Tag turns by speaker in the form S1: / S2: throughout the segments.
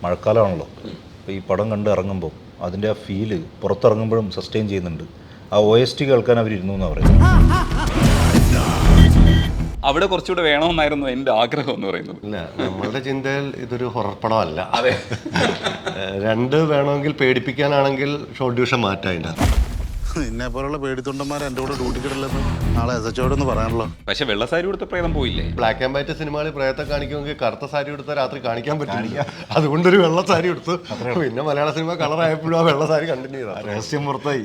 S1: മഴക്കാലമാണല്ലോ, അപ്പോൾ ഈ പടം കണ്ട് ഇറങ്ങുമ്പോൾ അതിൻ്റെ ആ ഫീല് പുറത്തിറങ്ങുമ്പോഴും സസ്റ്റെയിൻ ചെയ്യുന്നുണ്ട്. ആ OST കേൾക്കാൻ അവരിരുന്നു എന്നാണ് പറയുന്നത്.
S2: അവിടെ കുറച്ചുകൂടെ വേണമെന്നായിരുന്നു എൻ്റെ ആഗ്രഹം എന്ന് പറയുന്നത്.
S3: ഇല്ല, നമ്മളുടെ ചിന്തയിൽ ഇതൊരു ഹൊറർ പടമല്ല.
S2: അതെ,
S3: രണ്ട് വേണമെങ്കിൽ പേടിപ്പിക്കാനാണെങ്കിൽ ഷോർട്ട് ഡിവിഷൻ മാറ്റാം അതിൻ്റെ.
S4: നിന്നെ പോലുള്ള പേടിത്തൊണ്ടന്മാർ എൻ്റെ കൂടെ ഡ്യൂട്ടിക്കിടില്ലെന്ന് നാളെ SHOയോടൊന്ന് പറയാനല്ലോ.
S2: പക്ഷെ വെള്ളസാരി കൊടുത്ത പ്രേതം പോയില്ലേ?
S3: ബ്ലാക്ക് ആൻഡ് വൈറ്റ് സിനിമകളിൽ പ്രേതത്തെ കാണിക്കുമെങ്കിൽ കറുത്ത സാരി എടുത്താൽ രാത്രി കാണിക്കാൻ പറ്റില്ല. അതുകൊണ്ടൊരു വെള്ള സാരി എടുത്തു. പിന്നെ മലയാള സിനിമ കളറായപ്പോഴും ആ വെള്ള സാരി കണ്ടിന്യൂ ചെയ്താൽ
S1: രഹസ്യം പുറത്തായി.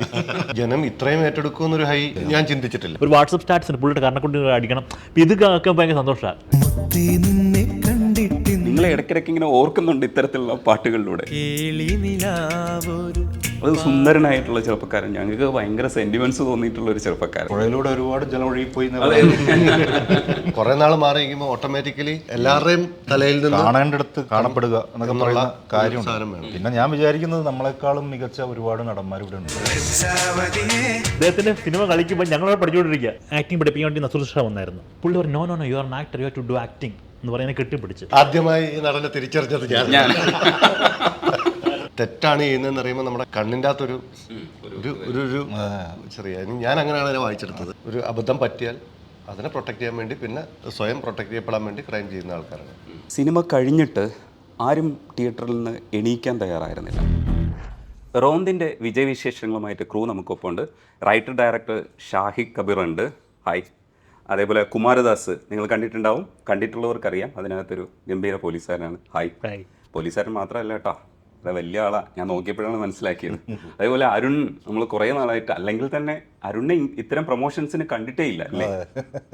S3: ജനം ഇത്രയും ഏറ്റെടുക്കുമെന്നൊരു ഹൈ ഞാൻ ചിന്തിച്ചിട്ടില്ല.
S5: ഒരു വാട്സപ്പ് സ്റ്റാറ്റസിന് പുള്ളിയുടെ കാരണം കൊണ്ട് അടിക്കണം. ഇത് കേൾക്കാൻ ഭയങ്കര സന്തോഷമാണ്.
S2: നിങ്ങളെ ഇടയ്ക്കിടയ്ക്ക് ഇങ്ങനെ ഓർക്കുന്നുണ്ട് ഇത്തരത്തിലുള്ള പാട്ടുകളിലൂടെ. അത് സുന്ദരനായിട്ടുള്ള ചെറുപ്പക്കാരൻ, ഞങ്ങൾക്ക് ഭയങ്കര സെന്റിമെന്റ്സ് തോന്നിയിട്ടുള്ള ഒരു ചെറുപ്പക്കാരൻ.
S1: പുഴയിലൂടെ ഒരുപാട് ജലം ഒഴുകിപ്പോയി.
S3: കുറെ നാൾ മാറിയിരിക്കുമ്പോൾ ഓട്ടോമാറ്റിക്കലി എല്ലാവരുടെയും തലയിൽ നിന്ന്
S1: കാണേണ്ടടുത്ത് കാണപ്പെടുക എന്നൊക്കെ പറയുന്ന കാര്യം
S3: സാധനം വേണം.
S1: പിന്നെ ഞാൻ വിചാരിക്കുന്നത് നമ്മളെക്കാളും മികച്ച ഒരുപാട് നടന്മാർ ഇവിടെ ഉണ്ട്.
S5: അദ്ദേഹത്തിന്റെ സിനിമ കളിക്കുമ്പോൾ ഞങ്ങളോട് പഠിച്ചുകൊണ്ടിരിക്കുക. ആക്ടിങ് പഠിപ്പിക്കാൻ വേണ്ടി നസറുൽ ഷാ വന്നായിരുന്നു. പുള്ളി പറഞ്ഞു, no no no, you are an actor, you have to do acting എന്ന് പറയുന്നത് കെട്ടിപ്പിടിച്ച്.
S3: ആദ്യമായി ഈ നടനെ തിരിച്ചറിഞ്ഞത് ഞാൻ. തെറ്റാണ് ചെയ്യുന്നതെന്ന് അറിയുമ്പോൾ നമ്മുടെ കണ്ണിൻ്റെ അകത്തൊരു ഒരു ചെറിയ, ഞാൻ അങ്ങനെയാണ് അതിനെ വായിച്ചെടുത്തത്. ഒരു അബദ്ധം പറ്റിയാൽ അതിനെ പ്രൊട്ടക്ട് ചെയ്യാൻ വേണ്ടി, പിന്നെ സ്വയം പ്രൊട്ടക്ട് ചെയ്യപ്പെടാൻ വേണ്ടി ക്രൈം ചെയ്യുന്ന ആൾക്കാരാണ്.
S2: സിനിമ കഴിഞ്ഞിട്ട് ആരും തിയേറ്ററിൽ നിന്ന് എണീക്കാൻ തയ്യാറായിരുന്നില്ല. റോന്തിൻ്റെ വിജയവിശേഷങ്ങളുമായിട്ട് ക്രൂ നമുക്കൊപ്പമുണ്ട്. റൈറ്റർ ഡയറക്ടർ ഷാഹിദ് കബീർ ഉണ്ട്. ഹായ്. അതേപോലെ കുമാരദാസ് നിങ്ങൾ കണ്ടിട്ടുണ്ടാവും, കണ്ടിട്ടുള്ളവർക്കറിയാം, അതിനകത്തൊരു ഗംഭീര പോലീസുകാരനാണ്. ഹായ്. പോലീസുകാരൻ മാത്രമല്ല കേട്ടോ, അത് വലിയ ആളാണ്, ഞാൻ നോക്കിയപ്പോഴാണ് മനസ്സിലാക്കിയത്. അതേപോലെ അരുൺ, നമ്മൾ കുറേ നാളായിട്ട്, അല്ലെങ്കിൽ തന്നെ അരുണിനെ ഇത്തരം പ്രൊമോഷൻസിന് കണ്ടിട്ടേ ഇല്ല അല്ലേ,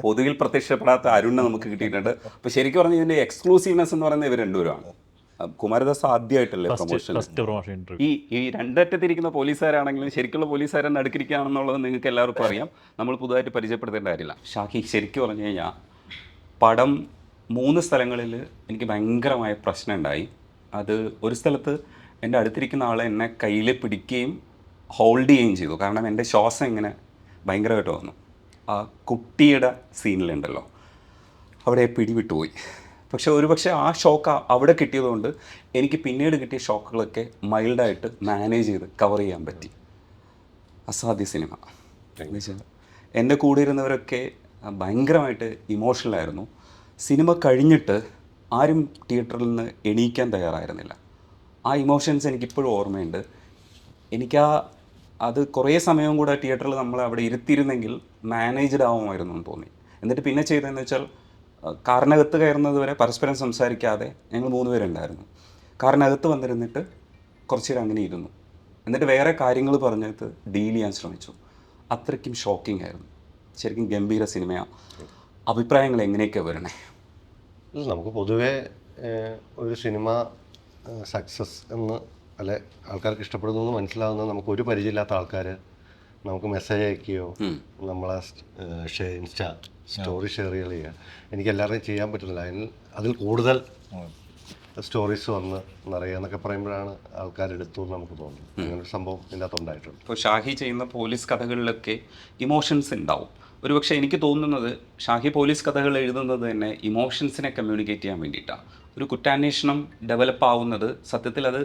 S2: പൊതുവിൽ പ്രത്യക്ഷപ്പെടാത്ത അരുണിനെ നമുക്ക് കിട്ടിയിട്ടുണ്ട്. അപ്പോൾ ശരിക്കും പറഞ്ഞാൽ ഇതിൻ്റെ എക്സ്ക്ലൂസീവ്നെസ് എന്ന് പറയുന്നത് ഇവർ രണ്ടുപേരാണ്. കുമാരദാസ് ആദ്യമായിട്ടല്ലേ പ്രൊമോഷൻ. ഈ രണ്ടറ്റത്തിരിക്കുന്ന പോലീസുകാരാണെങ്കിലും ശരിക്കുള്ള പോലീസുകാരൻ നടുക്കിരിക്കുകയാണെന്നുള്ളത് നിങ്ങൾക്ക് എല്ലാവർക്കും അറിയാം, നമ്മൾ പുതുതായിട്ട് പരിചയപ്പെടുത്തേണ്ട കാര്യമില്ല. ഷാഹി, ശരിക്കും പറഞ്ഞു കഴിഞ്ഞാൽ പടം 3 സ്ഥലങ്ങളിൽ എനിക്ക് ഭയങ്കരമായ പ്രശ്നം ഉണ്ടായി. അത് ഒരു സ്ഥലത്ത് എൻ്റെ അടുത്തിരിക്കുന്ന ആളെ എന്നെ കയ്യിൽ പിടിക്കുകയും ഹോൾഡ് ചെയ്യുകയും ചെയ്തു. കാരണം എൻ്റെ ശ്വാസം ഇങ്ങനെ ഭയങ്കരമായിട്ട് വന്നു. ആ കുട്ടിയുടെ സീനിലുണ്ടല്ലോ, അവിടെ പിടിവിട്ടുപോയി. പക്ഷേ ആ ഷോക്ക് അവിടെ കിട്ടിയതുകൊണ്ട് എനിക്ക് പിന്നീട് കിട്ടിയ ഷോക്കുകളൊക്കെ മൈൽഡായിട്ട് മാനേജ് ചെയ്ത് കവർ ചെയ്യാൻ പറ്റി. അസാധ്യ സിനിമ. എന്നുവെച്ചാൽ എൻ്റെ കൂടെ ഇരുന്നവരൊക്കെ ഭയങ്കരമായിട്ട് ഇമോഷണലായിരുന്നു. സിനിമ കഴിഞ്ഞിട്ട് ആരും തിയേറ്ററിൽ നിന്ന് എണീക്കാൻ തയ്യാറായിരുന്നില്ല. ആ ഇമോഷൻസ് എനിക്കിപ്പോഴും ഓർമ്മയുണ്ട്. അത് കുറേ സമയവും കൂടെ തിയേറ്ററിൽ നമ്മൾ അവിടെ ഇരുത്തിയിരുന്നെങ്കിൽ മാനേജ്ഡ് ആവുമായിരുന്നു എന്ന് തോന്നി. എന്നിട്ട് പിന്നെ ചെയ്തതെന്ന് വെച്ചാൽ, കാറിനകത്ത് കയറുന്നത് വരെ പരസ്പരം സംസാരിക്കാതെ ഞങ്ങൾ 3 പേരുണ്ടായിരുന്നു. കാറിനകത്ത് വന്നിരുന്നിട്ട് കുറച്ച് നേരം അങ്ങനെ ഇരുന്നു. എന്നിട്ട് വേറെ കാര്യങ്ങൾ പറഞ്ഞിട്ട് ഡീൽ ചെയ്യാൻ ശ്രമിച്ചു. അത്രയ്ക്കും ഷോക്കിംഗ് ആയിരുന്നു. ശരിക്കും ഗംഭീര സിനിമയാണ്. അഭിപ്രായങ്ങൾ എങ്ങനെയൊക്കെ വരണേ?
S3: നമുക്ക് പൊതുവേ ഒരു സിനിമ സക്സസ് എന്ന് അല്ലെ ആൾക്കാർക്ക് ഇഷ്ടപ്പെടുന്നു എന്ന് മനസ്സിലാവുന്നത്, നമുക്ക് ഒരു പരിചയമില്ലാത്ത ആൾക്കാർ നമുക്ക് മെസ്സേജ് അയക്കുകയോ നമ്മളെ ഇൻസ്റ്റാ സ്റ്റോറി ഷെയർ ചെയ്യുക, എനിക്ക് എല്ലാവരുടെയും ചെയ്യാൻ പറ്റുന്നില്ല. അതിൽ കൂടുതൽ സ്റ്റോറീസ് വന്ന് നിറയാന്നൊക്കെ പറയുമ്പോഴാണ് ആൾക്കാരെടുത്തു എന്ന് നമുക്ക് തോന്നുന്നു. അങ്ങനൊരു സംഭവം ഇതിൻ്റെ അകത്തുണ്ടായിട്ടുണ്ട്.
S2: ഇപ്പോൾ ഷാഹി ചെയ്യുന്ന പോലീസ് കഥകളിലൊക്കെ ഇമോഷൻസ് ഉണ്ടാവും. ഒരുപക്ഷെ എനിക്ക് തോന്നുന്നത് ഷാഹി പോലീസ് കഥകൾ എഴുതുന്നത് തന്നെ ഇമോഷൻസിനെ കമ്മ്യൂണിക്കേറ്റ് ചെയ്യാൻ വേണ്ടിയിട്ടാണ്. ഒരു കുറ്റാന്വേഷണം ഡെവലപ്പ് ആവുന്നത് സത്യത്തിൽ അത്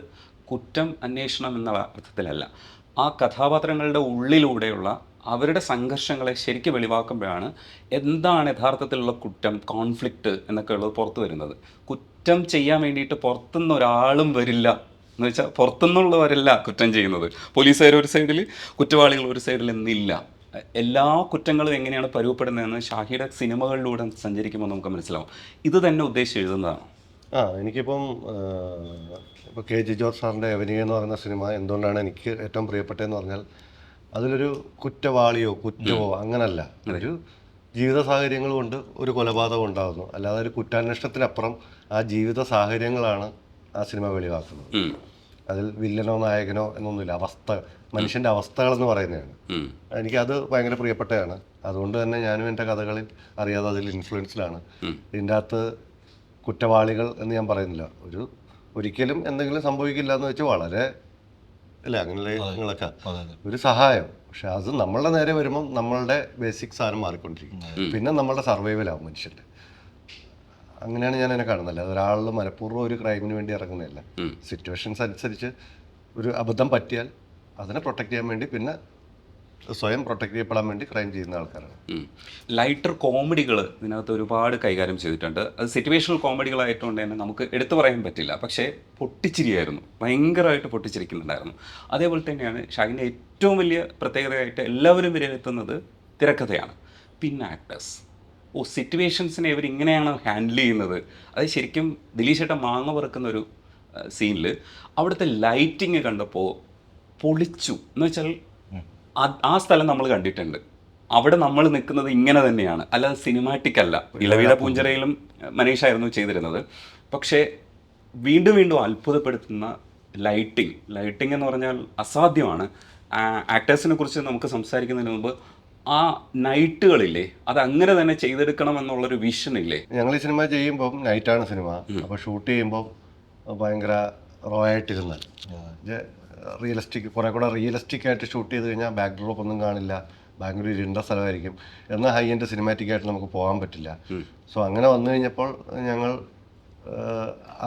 S2: കുറ്റം അന്വേഷണം എന്നുള്ള അർത്ഥത്തിലല്ല, ആ കഥാപാത്രങ്ങളുടെ ഉള്ളിലൂടെയുള്ള അവരുടെ സംഘർഷങ്ങളെ ശരിക്കും വെളിവാക്കുമ്പോഴാണ് എന്താണ് യഥാർത്ഥത്തിലുള്ള കുറ്റം, കോൺഫ്ലിക്റ്റ് എന്നൊക്കെ ഉള്ളത് പുറത്തു വരുന്നത്. കുറ്റം ചെയ്യാൻ വേണ്ടിയിട്ട് പുറത്തുനിന്ന് ഒരാളും വരില്ല എന്ന് വെച്ചാൽ, പുറത്തുനിന്നുള്ളവരല്ല കുറ്റം ചെയ്യുന്നത്. പോലീസുകാർ ഒരു സൈഡിൽ, കുറ്റവാളികൾ ഒരു സൈഡിൽ എന്നില്ല. എല്ലാ കുറ്റങ്ങളും എങ്ങനെയാണ് പരുവപ്പെടുന്നതെന്ന് ഷാഹിയുടെ സിനിമകളിലൂടെ സഞ്ചരിക്കുമ്പോൾ നമുക്ക് മനസ്സിലാവും. ഇത് തന്നെ ഉദ്ദേശിച്ച് എഴുതുന്നതാണ്.
S3: എനിക്കിപ്പം ഇപ്പോൾ KG ജോർജ് സാറിൻ്റെ എവനിയ എന്ന് പറയുന്ന സിനിമ എന്തുകൊണ്ടാണ് എനിക്ക് ഏറ്റവും പ്രിയപ്പെട്ടതെന്ന് പറഞ്ഞാൽ, അതിലൊരു കുറ്റവാളിയോ കുറ്റമോ അങ്ങനല്ല, ഒരു ജീവിത സാഹചര്യങ്ങൾ കൊണ്ട് ഒരു കൊലപാതകം ഉണ്ടാകുന്നു. അല്ലാതെ ഒരു കുറ്റാന്വേഷണത്തിനപ്പുറം ആ ജീവിത സാഹചര്യങ്ങളാണ് ആ സിനിമ വെളിവാക്കുന്നത്. അതിൽ വില്ലനോ നായകനോ എന്നൊന്നുമില്ല, മനുഷ്യൻ്റെ അവസ്ഥകളെന്ന് പറയുന്നതാണ്. എനിക്കത് ഭയങ്കര പ്രിയപ്പെട്ടതാണ്. അതുകൊണ്ട് തന്നെ ഞാനും എൻ്റെ കഥകളിൽ അറിയാതെ അതിൽ ഇൻഫ്ലുവൻസ്ഡാണ്. ഇതിൻ്റെ അകത്ത് കുറ്റവാളികൾ എന്ന് ഞാൻ പറയുന്നില്ല, ഒരിക്കലും എന്തെങ്കിലും സംഭവിക്കില്ല എന്ന് വെച്ചാൽ വളരെ അല്ലേ അങ്ങനെയുള്ളതൊക്കെ ഒരു സഹായം. പക്ഷെ അത് നമ്മളുടെ നേരെ വരുമ്പം നമ്മളുടെ ബേസിക് സാധനം മാറിക്കൊണ്ടിരിക്കും. പിന്നെ നമ്മളുടെ സർവൈവലാവും മനുഷ്യൻ്റെ. അങ്ങനെയാണ് ഞാൻ എന്നെ കാണുന്നത്. അല്ലാതെ ഒരാൾ മനഃപൂർവ്വം ഒരു ക്രൈമിന് വേണ്ടി ഇറങ്ങുന്നില്ല. സിറ്റുവേഷൻസ് അനുസരിച്ച് ഒരു അബദ്ധം പറ്റിയാൽ അതിനെ പ്രൊട്ടക്ട് ചെയ്യാൻ വേണ്ടി, പിന്നെ സ്വയം പ്രൊട്ടക്ട് ചെയ്യപ്പെടാൻ വേണ്ടി ക്രൈം ചെയ്യുന്ന ആൾക്കാരാണ്.
S2: ലൈറ്റർ കോമഡികൾ ഇതിനകത്ത് ഒരുപാട് കൈകാര്യം ചെയ്തിട്ടുണ്ട്. അത് സിറ്റുവേഷണൽ കോമഡികളായതുകൊണ്ട് തന്നെ നമുക്ക് എടുത്തു പറയാൻ പറ്റില്ല. പക്ഷേ പൊട്ടിച്ചിരിയായിരുന്നു, ഭയങ്കരമായിട്ട് പൊട്ടിച്ചിരിക്കുന്നുണ്ടായിരുന്നു. അതേപോലെ തന്നെയാണ് ഷാഹിൻ്റെ ഏറ്റവും വലിയ പ്രത്യേകതയായിട്ട് എല്ലാവരും വിലയിരുത്തുന്നത് തിരക്കഥയാണ്. പിന്നെ ആക്ടേഴ്സ്, സിറ്റുവേഷൻസിനെ ഇവർ ഇങ്ങനെയാണ് ഹാൻഡിൽ ചെയ്യുന്നത്. അത് ശരിക്കും ദിലീഷേട്ടൻ മാങ്ങ പറക്കുന്ന ഒരു സീനിൽ അവിടുത്തെ ലൈറ്റിങ് കണ്ടപ്പോൾ പൊളിച്ചു. എന്ന് വെച്ചാൽ ആ സ്ഥലം നമ്മൾ കണ്ടിട്ടുണ്ട്, അവിടെ നമ്മൾ നിൽക്കുന്നത് ഇങ്ങനെ തന്നെയാണ്, അല്ലാതെ സിനിമാറ്റിക് അല്ല. ഇളവീഴ പൂഞ്ചിറയിലും മനീഷായിരുന്നു ചെയ്തിരുന്നത്. പക്ഷേ വീണ്ടും വീണ്ടും അത്ഭുതപ്പെടുത്തുന്ന ലൈറ്റിംഗ് എന്ന് പറഞ്ഞാൽ അസാധ്യമാണ്. ആക്ടേഴ്സിനെ കുറിച്ച് നമുക്ക് സംസാരിക്കുന്നതിന് മുമ്പ് ആ നൈറ്റുകളില്ലേ, അത് അങ്ങനെ തന്നെ ചെയ്തെടുക്കണം എന്നുള്ളൊരു വിഷൻ ഇല്ലേ?
S3: ഞങ്ങൾ ഈ സിനിമ ചെയ്യുമ്പോൾ നൈറ്റാണ് സിനിമ. അപ്പോൾ ഷൂട്ട് ചെയ്യുമ്പോൾ ഭയങ്കര റോ ആയിട്ടിരുന്നാൽ റിയലിസ്റ്റിക്, കുറേ കൂടെ റിയലിസ്റ്റിക് ആയിട്ട് ഷൂട്ട് ചെയ്ത് കഴിഞ്ഞാൽ ബാക്ക് ഡ്രോപ്പ് ഒന്നും കാണില്ല, ഭയങ്കര ഇരുണ്ട സ്ഥലമായിരിക്കും. എന്നാൽ ഹൈ എൻഡ് സിനിമാറ്റിക് ആയിട്ട് നമുക്ക് പോകാൻ പറ്റില്ല. സോ അങ്ങനെ വന്നു കഴിഞ്ഞപ്പോൾ ഞങ്ങൾ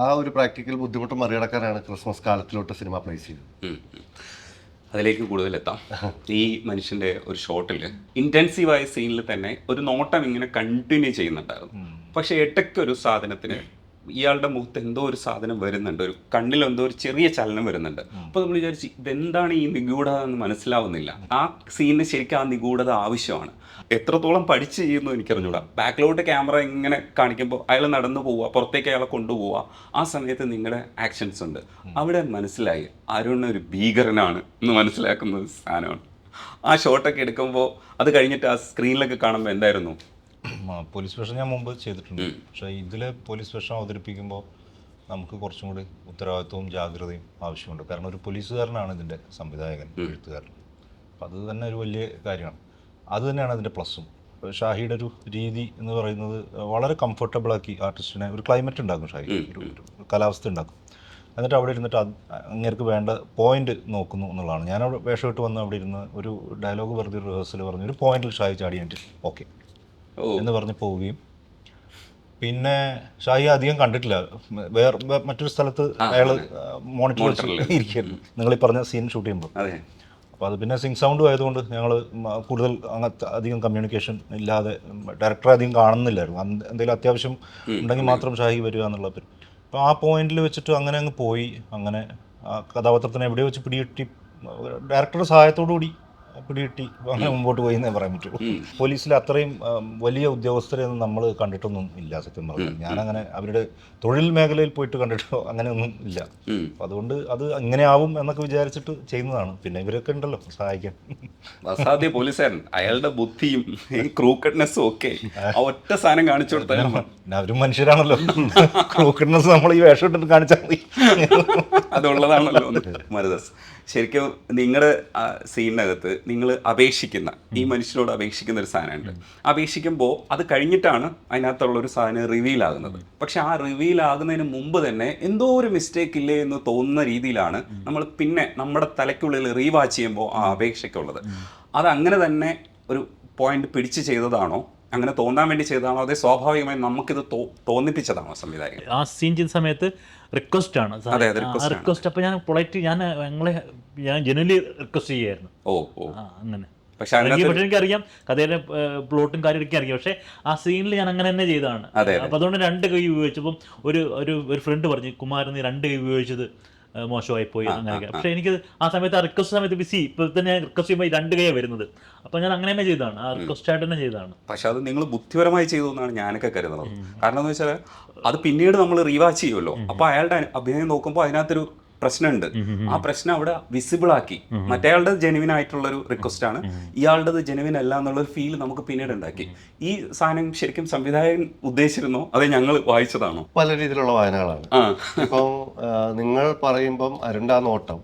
S3: ആ ഒരു പ്രാക്ടിക്കൽ ബുദ്ധിമുട്ട് മറികടക്കാനാണ് ക്രിസ്മസ് കാലത്തിലോട്ട് സിനിമ പ്ലേസ് ചെയ്തത്.
S2: അതിലേക്ക് കൂടുതലെത്താം. ഈ മനുഷ്യൻ്റെ ഒരു ഷോട്ടിൽ ഇൻറ്റൻസീവായ സീനിൽ തന്നെ ഒരു നോട്ടം ഇങ്ങനെ കണ്ടിന്യൂ ചെയ്യുന്നുണ്ടായിരുന്നു. പക്ഷേ ഇടയ്ക്കൊരു സാധനത്തിന് ഇയാളുടെ മുഖത്ത് എന്തോ ഒരു സാധനം വരുന്നുണ്ട്, ഒരു കണ്ണിൽ എന്തോ ഒരു ചെറിയ ചലനം വരുന്നുണ്ട്. അപ്പോൾ നമ്മൾ വിചാരിച്ച് ഇതെന്താണ് ഈ നിഗൂഢത എന്ന് മനസ്സിലാവുന്നില്ല. ആ സീനിന് ശരിക്കും ആ നിഗൂഢത ആവശ്യമാണ്. എത്രത്തോളം പഠിച്ച് ചെയ്യുന്നു എനിക്കറിഞ്ഞൂടാ. ബാക്കിലോട്ട് ക്യാമറ ഇങ്ങനെ കാണിക്കുമ്പോൾ അയാൾ നടന്നു പോവുക, പുറത്തേക്ക് അയാളെ കൊണ്ടുപോവുക, ആ സമയത്ത് നിങ്ങളുടെ ആക്ഷൻസ് ഉണ്ട്. അവിടെ മനസ്സിലായി അരുൺ ഒരു ഭീകരനാണ് എന്ന് മനസ്സിലാക്കുന്ന സാധനമാണ്. ആ ഷോട്ടൊക്കെ എടുക്കുമ്പോൾ അത് കഴിഞ്ഞിട്ട് ആ സ്ക്രീനിലൊക്കെ കാണുമ്പോൾ എന്തായിരുന്നു?
S1: പോലീസ് വേഷം ഞാൻ മുമ്പ് ചെയ്തിട്ടുണ്ട്. പക്ഷേ ഇതിൽ പോലീസ് വേഷം അവതരിപ്പിക്കുമ്പോൾ നമുക്ക് കുറച്ചും കൂടി ഉത്തരവാദിത്വവും ജാഗ്രതയും ആവശ്യമുണ്ട്. കാരണം ഒരു പോലീസുകാരനാണ് ഇതിൻ്റെ സംവിധായകൻ, എഴുത്തുകാരൻ. അപ്പം അത് തന്നെ ഒരു വലിയ കാര്യമാണ്. അത് തന്നെയാണ് അതിൻ്റെ പ്ലസ്സും. ഷാഹിയുടെ ഒരു രീതി എന്ന് പറയുന്നത് വളരെ കംഫർട്ടബിളാക്കി ആർട്ടിസ്റ്റിനെ, ഒരു ക്ലൈമറ്റ് ഉണ്ടാക്കും ഷാഹി, ഒരു കാലാവസ്ഥ ഉണ്ടാക്കും. എന്നിട്ട് അവിടെ ഇരുന്നിട്ട് അങ്ങേർക്ക് വേണ്ട പോയിന്റ് നോക്കുന്നു എന്നുള്ളതാണ്. ഞാനവിടെ വേഷം ഇട്ട് വന്ന് അവിടെ ഇരുന്ന് ഒരു ഡയലോഗ് വെറുതെ റിഹേഴ്സൽ പറഞ്ഞു, ഒരു പോയിന്റിൽ ഷാഹി ചാടിയിട്ട് ഓക്കെ എന്ന് പറഞ്ഞ് പോവുകയും, പിന്നെ ഷാഹി അധികം കണ്ടിട്ടില്ല. മറ്റൊരു സ്ഥലത്ത് അയാൾ മോണിറ്ററിൽ ഇരിക്കുന്നു നിങ്ങൾ ഈ പറഞ്ഞ സീൻ ഷൂട്ട് ചെയ്യുമ്പോൾ. അപ്പോൾ അത് പിന്നെ സിങ് സൗണ്ടും ആയതുകൊണ്ട് ഞങ്ങൾ കൂടുതൽ അങ്ങനത്തെ അധികം കമ്മ്യൂണിക്കേഷൻ ഇല്ലാതെ ഡയറക്ടറെ അധികം കാണുന്നില്ലായിരുന്നു. എന്തെങ്കിലും അത്യാവശ്യം ഉണ്ടെങ്കിൽ മാത്രം ഷാഹി വരിക എന്നുള്ള പേര്. അപ്പോൾ ആ പോയിന്റിൽ വെച്ചിട്ട് അങ്ങനെ അങ്ങ് പോയി. അങ്ങനെ ആ കഥാപാത്രത്തിനെ എവിടെയോ വെച്ച് പിടികിട്ടി, ഡയറക്ടറുടെ സഹായത്തോടു കൂടി പിടികിട്ടി അങ്ങനെ മുമ്പോട്ട് പോയി എന്നേ പറയാൻ പറ്റുള്ളൂ. പോലീസിൽ അത്രയും വലിയ ഉദ്യോഗസ്ഥരെയൊന്നും നമ്മൾ കണ്ടിട്ടൊന്നും ഇല്ല സത്യം പറഞ്ഞാൽ. ഞാനങ്ങനെ അവരുടെ തൊഴിൽ മേഖലയിൽ പോയിട്ട് കണ്ടിട്ടോ അങ്ങനെയൊന്നും ഇല്ല. അപ്പം അതുകൊണ്ട് അത് ഇങ്ങനെയാവും എന്നൊക്കെ വിചാരിച്ചിട്ട് ചെയ്യുന്നതാണ്. പിന്നെ ഇവരൊക്കെ ഉണ്ടല്ലോ സഹായിക്കാൻ.
S2: അസാധ്യ പോലീസുകാരൻ, അയാളുടെ ബുദ്ധിയും ക്രൂക്കഡ്നെസ്സും ഒക്കെ ആ ഒറ്റ സാധനം കാണിച്ചു കൊടുത്താൽ
S1: അവരും മനുഷ്യരാണല്ലോ. ക്രൂക്കഡ്നെസ് നമ്മൾ ഈ വേഷം ഇട്ടിട്ട് കാണിച്ചാൽ മതി,
S2: അതുള്ളതാണല്ലോ. മരുദാസ്, ശരിക്കും നിങ്ങളുടെ സീനിനകത്ത് നിങ്ങൾ അപേക്ഷിക്കുന്ന, ഈ മനുഷ്യനോട് അപേക്ഷിക്കുന്ന ഒരു സാധനമുണ്ട്. അപേക്ഷിക്കുമ്പോൾ അത് കഴിഞ്ഞിട്ടാണ് അതിനകത്തുള്ളൊരു സാധനം റിവീൽ ആകുന്നത്. പക്ഷെ ആ റിവീൽ ആകുന്നതിന് മുമ്പ് തന്നെ എന്തോ ഒരു മിസ്റ്റേക്ക് ഇല്ലേ എന്ന് തോന്നുന്ന രീതിയിലാണ് നമ്മൾ പിന്നെ നമ്മുടെ തലയ്ക്കുള്ളിൽ റീവാച്ച് ചെയ്യുമ്പോൾ ആ അപേക്ഷയ്ക്കുള്ളത്. അത് അങ്ങനെ തന്നെ ഒരു പോയിന്റ് പിടിച്ച് ചെയ്തതാണോ, അങ്ങനെ തോന്നാൻ വേണ്ടി ചെയ്തതാണോ, അതേ സ്വാഭാവികമായി നമുക്കിത് തോന്നിപ്പിച്ചതാണോ സംവിധായകൻ?
S5: ആ സീൻ ചെയ്ത സമയത്ത് റിക്വസ്റ്റ് ആണ് റിക്വസ്റ്റ്. അപ്പോൾ ഞാൻ പൊളൈറ്റ് ഞാൻ ജനുവലി റിക്വസ്റ്റ് ചെയ്യായിരുന്നു. അങ്ങനെ. പക്ഷെ എനിക്കറിയാം കഥയുടെ പ്ലോട്ടും കാര്യമൊക്കെ അറിയാം. പക്ഷേ ആ സീനിൽ ഞാൻ അങ്ങനെ തന്നെ ചെയ്തതാണ്. അപ്പോൾ അതുകൊണ്ട് 2 കൈ ഉപയോഗിച്ചപ്പം ഒരു ഫ്രണ്ട് പറഞ്ഞു, കുമാരൻ നീ 2 കൈ ഉപയോഗിച്ചത് മോശമായി പോയി അങ്ങനെയൊക്കെ. പക്ഷേ എനിക്ക് ആ സമയത്ത് ആ റിക്വസ്റ്റ് സമയത്ത് ബിസി, ഇപ്പോൾ തന്നെ റിക്വസ്റ്റ് ചെയ്യുമ്പോൾ 2 കൈയാണ് വരുന്നത്. അപ്പോൾ ഞാൻ അങ്ങനെ തന്നെ ചെയ്തതാണ്, ആ റിക്വസ്റ്റ് ആയിട്ട് തന്നെ ചെയ്തതാണ്.
S2: പക്ഷെ അത് നിങ്ങൾ ബുദ്ധിപരമായി ചെയ്തു എന്നാണ് ഞാനൊക്കെ കരുതുന്നത്. കാരണം എന്ന് വെച്ചാൽ അത് പിന്നീട് നമ്മൾ റീവാച്ച് ചെയ്യുമല്ലോ. അപ്പോൾ അയാളുടെ അഭിനയം നോക്കുമ്പോൾ അതിനകത്തൊരു പ്രശ്നമുണ്ട്. ആ പ്രശ്നം അവിടെ വിസിബിൾ ആക്കി. മറ്റേയാളുടെ ജെനുവിൻ ആയിട്ടുള്ളൊരു റിക്വസ്റ്റ് ആണ്, ഇയാളുടെ ജെനുവിൻ അല്ല എന്നുള്ളൊരു ഫീൽ നമുക്ക് പിന്നീട് ഉണ്ടാക്കി. ഈ സാധനം ശരിക്കും സംവിധായകൻ ഉദ്ദേശിച്ചിരുന്നോ അതേ ഞങ്ങൾ വായിച്ചതാണോ?
S3: പല രീതിയിലുള്ള വായനകളാണ്. ഇപ്പോൾ നിങ്ങൾ പറയുമ്പം അരുണ്ട ആ നോട്ടം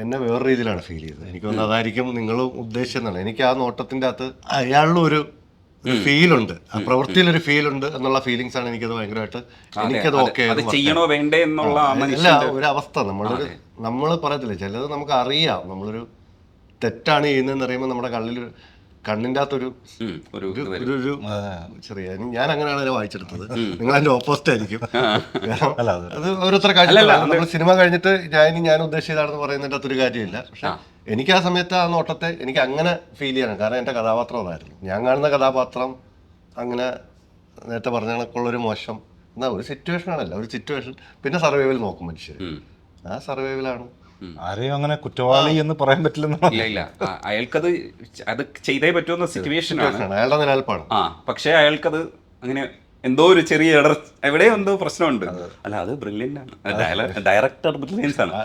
S3: എന്നെ വേറെ രീതിയിലാണ് ഫീൽ ചെയ്തത്. എനിക്ക് തോന്നുന്നു അതായിരിക്കും നിങ്ങൾ ഉദ്ദേശിച്ചെന്നാണ്. എനിക്ക് ആ നോട്ടത്തിന്റെ അകത്ത് അയാളുടെ ഒരു ഫീലുണ്ട്, ആ പ്രവൃത്തിയിലൊരു ഫീലുണ്ട് എന്നുള്ള ഫീലിങ്സ് ആണ് എനിക്കത് ഭയങ്കരമായിട്ട് എനിക്കത് ഓക്കെ
S2: ചെയ്യണോ വേണ്ടേ എന്നുള്ള
S3: അല്ല ഒരു അവസ്ഥ. നമ്മൾ പറയത്തില്ല, ചിലത് നമുക്ക് അറിയാം നമ്മളൊരു തെറ്റാണ് ചെയ്യുന്നതെന്ന് അറിയുമ്പോൾ നമ്മുടെ കണ്ണിൻ്റെ അകത്തൊരു
S2: ഒരു
S3: ഒരു ചെറിയ, ഞാൻ അങ്ങനെയാണ് അതിനെ വായിച്ചെടുത്തത്. നിങ്ങൾ അതിന്റെ ഓപ്പോസിറ്റ് ആയിരിക്കും. അത് ഓരോരുത്തരുടെ കാര്യം. നമ്മൾ സിനിമ കഴിഞ്ഞിട്ട് ഞാൻ ഉദ്ദേശിച്ചതാണെന്ന് പറയുന്നതിൻ്റെ അകത്തൊരു കാര്യമില്ല. പക്ഷെ എനിക്ക് ആ സമയത്ത് ആ നോട്ടത്തെ എനിക്ക് അങ്ങനെ ഫീൽ ചെയ്യണം. കാരണം എൻ്റെ കഥാപാത്രം അതായിരുന്നു. ഞാൻ കാണുന്ന കഥാപാത്രം അങ്ങനെ നേരത്തെ പറഞ്ഞ കണക്കുള്ളൊരു മോശം എന്നാ ഒരു സിറ്റുവേഷൻ ആണല്ല, ഒരു സിറ്റുവേഷൻ. പിന്നെ സർവൈവൽ നോക്കും മനുഷ്യർ. ആ സർവൈവലാണ്.
S1: ആരെയും അങ്ങനെ കുറ്റവാളി എന്ന് പറയാൻ പറ്റില്ലെന്ന്.
S2: ഇല്ല അയാൾക്കത് അത് ചെയ്തേ പറ്റുന്ന സിറ്റുവേഷൻ ആണ്,
S3: അയാളുടെ നിലനിൽപ്പാണ്.
S2: പക്ഷെ അയാൾക്കത് അങ്ങനെ എന്തോ ഒരു ചെറിയ എവിടെയോ എന്തോ പ്രശ്നമുണ്ട്. അല്ല, അത് ബ്രില്യൻ്റ് ആണ്, ഡയറക്ടർ ബ്രില്യൻസ് ആണ്.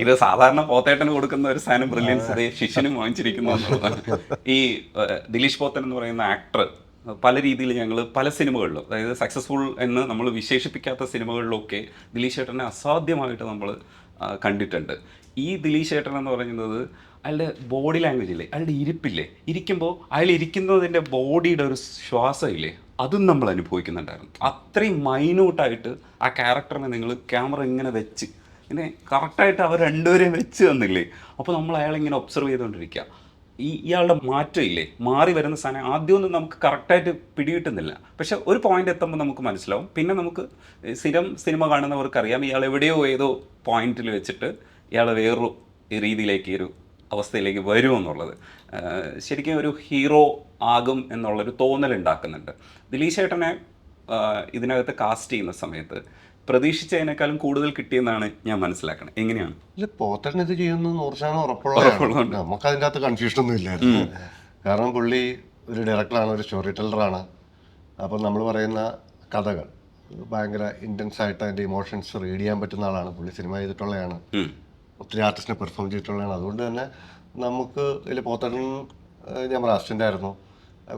S2: ഇത് സാധാരണ പോത്തേട്ടന് കൊടുക്കുന്ന ഒരു സാധനം ബ്രില്യൻസ് അതേ ശിഷ്യനും വാങ്ങിച്ചിരിക്കുന്നു എന്നുള്ളതാണ്. ഈ ദിലീഷ് പോത്തൻ എന്ന് പറയുന്ന ആക്ടർ പല രീതിയിൽ ഞങ്ങൾ പല സിനിമകളിലും, അതായത് സക്സസ്ഫുൾ എന്ന് നമ്മൾ വിശേഷിപ്പിക്കാത്ത സിനിമകളിലൊക്കെ ദിലീഷ് ചേട്ടനെ അസാധ്യമായിട്ട് നമ്മൾ കണ്ടിട്ടുണ്ട്. ഈ ദിലീഷ് ചേട്ടൻ എന്ന് പറയുന്നത് അയാളുടെ ബോഡി ലാംഗ്വേജ് ഇല്ലേ, അയാളുടെ ഇരിപ്പില്ലേ, ഇരിക്കുമ്പോൾ അയാൾ ഇരിക്കുന്നതിൻ്റെ ബോഡിയുടെ ഒരു ശ്വാസം ഇല്ലേ, അതും നമ്മൾ അനുഭവിക്കുന്നുണ്ടായിരുന്നു. അത്രയും മൈന്യൂട്ടായിട്ട് ആ ക്യാരക്ടറിനെ നിങ്ങൾ ക്യാമറ ഇങ്ങനെ വെച്ച് ഇങ്ങനെ കറക്റ്റായിട്ട് അവർ രണ്ടുപേരെയും വെച്ച് തന്നില്ലേ. അപ്പോൾ നമ്മൾ അയാളിങ്ങനെ ഒബ്സർവ് ചെയ്തുകൊണ്ടിരിക്കുക. ഇയാളുടെ മാറ്റം ഇല്ലേ, മാറി വരുന്ന സാധനം ആദ്യമൊന്നും നമുക്ക് കറക്റ്റായിട്ട് പിടികിട്ടുന്നില്ല. പക്ഷെ ഒരു പോയിന്റ് എത്തുമ്പോൾ നമുക്ക് മനസ്സിലാവും. പിന്നെ നമുക്ക് സ്ഥിരം സിനിമ കാണുന്നവർക്കറിയാം ഇയാൾ എവിടെയോ ഏതോ പോയിന്റിൽ വെച്ചിട്ട് ഇയാൾ വേറൊരു രീതിയിലേക്ക് ഒരു അവസ്ഥയിലേക്ക് വരുമെന്നുള്ളത്. ശരിക്കും ഒരു ഹീറോ ആകും എന്നുള്ളൊരു തോന്നലുണ്ടാക്കുന്നുണ്ട്. ദിലീഷ് ചേട്ടനെ ഇതിനകത്ത് കാസ്റ്റ് ചെയ്യുന്ന സമയത്ത് പ്രതീക്ഷിച്ചതിനേക്കാളും കൂടുതൽ കിട്ടിയെന്നാണ് ഞാൻ മനസ്സിലാക്കുന്നത്. എങ്ങനെയാണ്?
S3: ഇല്ല, പോത്തൻ ഇത് ചെയ്യുന്നു 100% ഉറപ്പുള്ളതാണ്. നമുക്ക് അതിൻ്റെ അകത്ത് കൺഫ്യൂഷൻ ഒന്നും ഇല്ലായിരുന്നു. കാരണം പുള്ളി ഒരു ഡയറക്ടറാണ്, ഒരു സ്റ്റോറി ടെല്ലറാണ്. അപ്പം നമ്മൾ പറയുന്ന കഥകൾ ഭയങ്കര ഇൻറ്റൻസ് ആയിട്ട് അതിൻ്റെ ഇമോഷൻസ് റീഡ് ചെയ്യാൻ പറ്റുന്ന ആളാണ്. പുള്ളി സിനിമ ചെയ്തിട്ടുള്ളതാണ്, ഒത്തിരി ആർട്ടിസ്റ്റിനെ പെർഫോം ചെയ്തിട്ടുള്ളതാണ്. അതുകൊണ്ട് തന്നെ നമുക്ക് ഇതിൽ പോത്തൻ ഞാൻ അസിസ്റ്റൻ്റ് ആയിരുന്നു,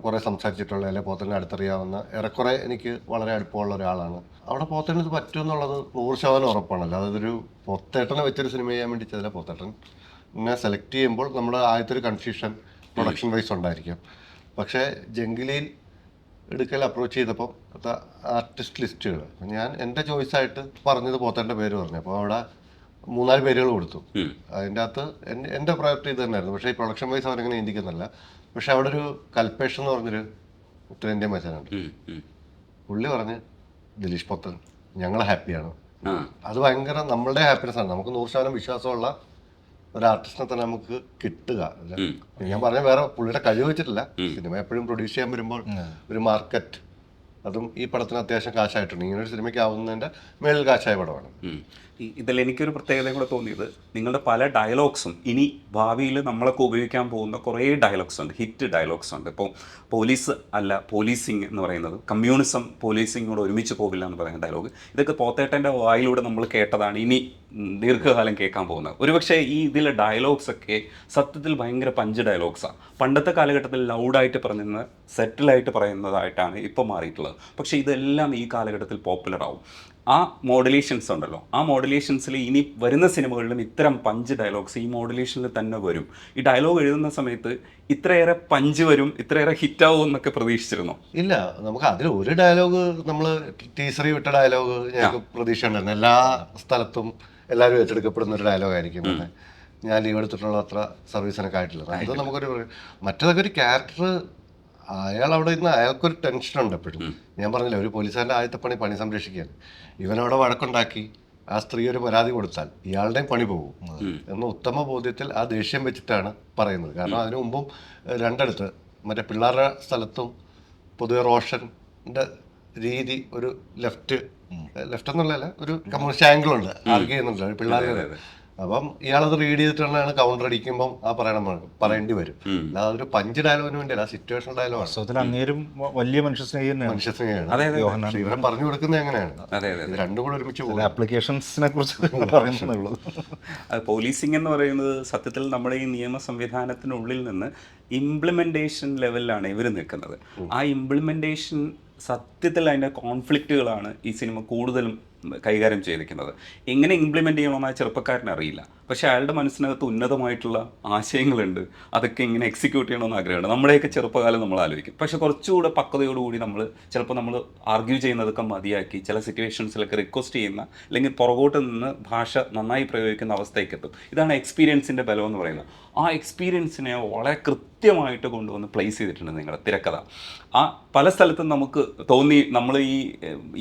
S3: കുറേ സംസാരിച്ചിട്ടുള്ള, അല്ലെങ്കിൽ പോത്തനെ അടുത്തറിയാവുന്ന, ഏറെക്കുറെ എനിക്ക് വളരെ അടുപ്പമുള്ള ഒരാളാണ്. അവിടെ പോത്തന് ഇത് പറ്റുമെന്നുള്ളത് 100% ഉറപ്പാണല്ലോ. അതൊരു പോത്തേട്ടനെ വെച്ചൊരു സിനിമ ചെയ്യാൻ വേണ്ടി ചെയ്തില്ല. പോത്തേട്ടനെ സെലക്ട് ചെയ്യുമ്പോൾ നമ്മുടെ ആദ്യത്തെ ഒരു കൺഫ്യൂഷൻ പ്രൊഡക്ഷൻ വൈസ് ഉണ്ടായിരിക്കും. പക്ഷേ ജംഗിലിയിൽ എടുക്കൽ അപ്രോച്ച് ചെയ്തപ്പോൾ ആർട്ടിസ്റ്റ് ലിസ്റ്റുകൾ ഞാൻ എൻ്റെ ചോയ്സായിട്ട് പറഞ്ഞത് പോത്തേൻ്റെ പേര് പറഞ്ഞു. അപ്പോൾ അവിടെ 3-4 പേരുകൾ കൊടുത്തു. അതിൻ്റെ അകത്ത് എൻ്റെ പ്രയോറിറ്റി ഇത് തന്നെയായിരുന്നു. പക്ഷേ ഈ പ്രൊഡക്ഷൻ വൈസ് അവരങ്ങനെ ചിന്തിക്കുന്നില്ല. പക്ഷെ അവിടെ ഒരു കൽപേഷ് എന്ന് പറഞ്ഞൊരു ഉത്തരേന്ത്യൻ മച്ചാനുണ്ട്. പുള്ളി പറഞ്ഞ് ദിലീഷ് പോത്തൻ ഞങ്ങൾ ഹാപ്പിയാണ്. അത് ഭയങ്കര നമ്മളുടെ ഹാപ്പിനെസ് ആണ്. നമുക്ക് 100% വിശ്വാസമുള്ള ഒരു ആർട്ടിസ്റ്റിനെ തന്നെ നമുക്ക് കിട്ടുക. ഞാൻ പറഞ്ഞ വേറെ പുള്ളിയുടെ കഴിവ് വെച്ചിട്ടില്ല. സിനിമ എപ്പോഴും പ്രൊഡ്യൂസ് ചെയ്യാൻ വരുമ്പോൾ ഒരു മാർക്കറ്റ്, അതും ഈ പടത്തിന് അത്യാവശ്യം കാശായിട്ടുണ്ട്. ഇങ്ങനൊരു സിനിമയ്ക്ക് ആവുന്നതിൻ്റെ മേളിൽ കാശായ പടമാണ്.
S2: ഇതിൽ എനിക്കൊരു പ്രത്യേകതയും കൂടെ തോന്നിയത്, നിങ്ങളുടെ പല ഡയലോഗ്സും ഇനി ഭാവിയിൽ നമ്മളൊക്കെ ഉപയോഗിക്കാൻ പോകുന്ന കുറേ ഡയലോഗ്സ് ഉണ്ട്, ഹിറ്റ് ഡയലോഗ്സ് ഉണ്ട്. ഇപ്പോൾ പോലീസ് അല്ല പോലീസിങ് എന്ന് പറയുന്നത്, കമ്മ്യൂണിസം പോലീസിങ്ങോട് ഒരുമിച്ച് പോകില്ല എന്ന് പറയുന്ന ഡയലോഗ്, ഇതൊക്കെ പോത്തേട്ടൻ്റെ വായിലൂടെ നമ്മൾ കേട്ടതാണ്, ഇനി ദീർഘകാലം കേൾക്കാൻ പോകുന്നത്. ഒരുപക്ഷെ ഈ ഇതിലെ ഡയലോഗ്സൊക്കെ സത്യത്തിൽ ഭയങ്കര പഞ്ച് ഡയലോഗ്സാണ്. പണ്ടത്തെ കാലഘട്ടത്തിൽ ലൗഡായിട്ട് പറയുന്നത് സെറ്റിലായിട്ട് പറയുന്നതായിട്ടാണ് ഇപ്പോൾ മാറിയിട്ടുള്ളത്. പക്ഷേ ഇതെല്ലാം ഈ കാലഘട്ടത്തിൽ പോപ്പുലർ ആവും. ആ മോഡുലേഷൻസ് ഉണ്ടല്ലോ, ആ മോഡുലേഷൻസിൽ ഇനി വരുന്ന സിനിമകളിലും ഇത്തരം പഞ്ച് ഡയലോഗ്സ് ഈ മോഡുലേഷനിൽ തന്നെ വരും. ഈ ഡയലോഗ് എഴുതുന്ന സമയത്ത് ഇത്രയേറെ പഞ്ച് വരും, ഇത്രയേറെ ഹിറ്റാവും എന്നൊക്കെ പ്രതീക്ഷിച്ചിരുന്നോ?
S3: ഇല്ല, നമുക്ക് അതിൽ ഒരു ഡയലോഗ് നമ്മൾ ടീസറി വിട്ട ഡയലോഗ് ഞങ്ങൾക്ക് പ്രതീക്ഷ ഉണ്ടായിരുന്നു. എല്ലാ സ്ഥലത്തും എല്ലാവരും ഏറ്റെടുക്കപ്പെടുന്ന ഒരു ഡയലോഗായിരിക്കും. ഞാൻ ലീവ് എടുത്തിട്ടുള്ള അത്ര സർവീസിനൊക്കെ ആയിട്ടില്ല. അത് നമുക്കൊരു മറ്റേതൊക്കെ ഒരു ക്യാരക്ടർ, അയാൾ അവിടെ ഇരുന്ന് അയാൾക്കൊരു ടെൻഷനുണ്ട് എപ്പോഴും. ഞാൻ പറഞ്ഞില്ല, ഒരു പോലീസുകാരൻ്റെ ആദ്യത്തെ പണി സംരക്ഷിക്കാൻ. ഇവനവിടെ വഴക്കുണ്ടാക്കി ആ സ്ത്രീ ഒരു പരാതി കൊടുത്താൽ ഇയാളുടെയും പണി പോകും എന്ന ഉത്തമ ബോധ്യത്തിൽ ആ ദേഷ്യം വെച്ചിട്ടാണ് പറയുന്നത്. കാരണം അതിനു മുമ്പും രണ്ടിടത്ത് മറ്റേ പിള്ളേരുടെ സ്ഥലത്തും പൊതുവെ റോഷൻ്റെ രീതി ഒരു ലെഫ്റ്റ് എന്നുള്ളതല്ല, ഒരു കമ്മ്യൂണിസ്റ്റ് ആംഗിളുണ്ട്, ആർഗ്യ ചെയ്യുന്നുണ്ട് പിള്ളേരുടെ. അപ്പം ഇയാളത് റീഡ് ചെയ്തിട്ടാണ് കൗണ്ടർ അടിക്കുമ്പോൾ ആ പറയേണ്ടി വരും. അല്ലാതെ അതൊരു പഞ്ച് ഡയലോഗിന് വേണ്ടിയല്ല, സിറ്റുവേഷൻ ഡയലോഗാണ്.
S1: അങ്ങേരും വലിയ
S3: മനുഷ്യസ്നേഹിയാണ്. ഇവരെ പറഞ്ഞു കൊടുക്കുന്നത് എങ്ങനെയാണ്, രണ്ടും കൂടെ ഒരുമിച്ച് പോകും.
S1: ആപ്ലിക്കേഷൻസിനെ കുറിച്ച് പറയുന്നുള്ളൂ.
S2: പോലീസിംഗ് എന്ന് പറയുന്നത് സത്യത്തിൽ നമ്മുടെ ഈ നിയമ സംവിധാനത്തിനുള്ളിൽ നിന്ന് ഇംപ്ലിമെൻറ്റേഷൻ ലെവലിലാണ് ഇവർ നിൽക്കുന്നത്. ആ ഇംപ്ലിമെൻറ്റേഷൻ സത്യത്തിൽ അതിൻ്റെ കോൺഫ്ലിക്റ്റുകളാണ് ഈ സിനിമ കൂടുതലും കൈകാര്യം ചെയ്തിരിക്കുന്നത്. എങ്ങനെ ഇംപ്ലിമെൻ്റ് ചെയ്യണമെന്ന് ആ ചെറുപ്പക്കാരന് അറിയില്ല. പക്ഷേ അയാളുടെ മനസ്സിനകത്ത് ഉന്നതമായിട്ടുള്ള ആശയങ്ങളുണ്ട്. അതൊക്കെ ഇങ്ങനെ എക്സിക്യൂട്ട് ചെയ്യണമെന്ന് ആഗ്രഹമുണ്ട്. നമ്മുടെയൊക്കെ ചെറുപ്പകാലം നമ്മൾ ആലോചിക്കും. പക്ഷേ കുറച്ചുകൂടെ പക്വതയോടുകൂടി ചിലപ്പോൾ നമ്മൾ ആർഗ്യൂ ചെയ്യുന്നതൊക്കെ മതിയാക്കി ചില സിറ്റുവേഷൻസിലൊക്കെ റിക്വസ്റ്റ് ചെയ്യുന്ന അല്ലെങ്കിൽ പുറകോട്ട് നിന്ന് ഭാഷ നന്നായി പ്രയോഗിക്കുന്ന അവസ്ഥയ്ക്ക് എത്തും. ഇതാണ് എക്സ്പീരിയൻസിൻ്റെ ബലം എന്ന് പറയുന്നത്. ആ എക്സ്പീരിയൻസിനെ വളരെ കൃത്യമായിട്ട് കൊണ്ടുവന്ന് പ്ലേസ് ചെയ്തിട്ടുണ്ട് നിങ്ങളുടെ തിരക്കഥ. ആ പല സ്ഥലത്തും നമുക്ക് തോന്നി നമ്മൾ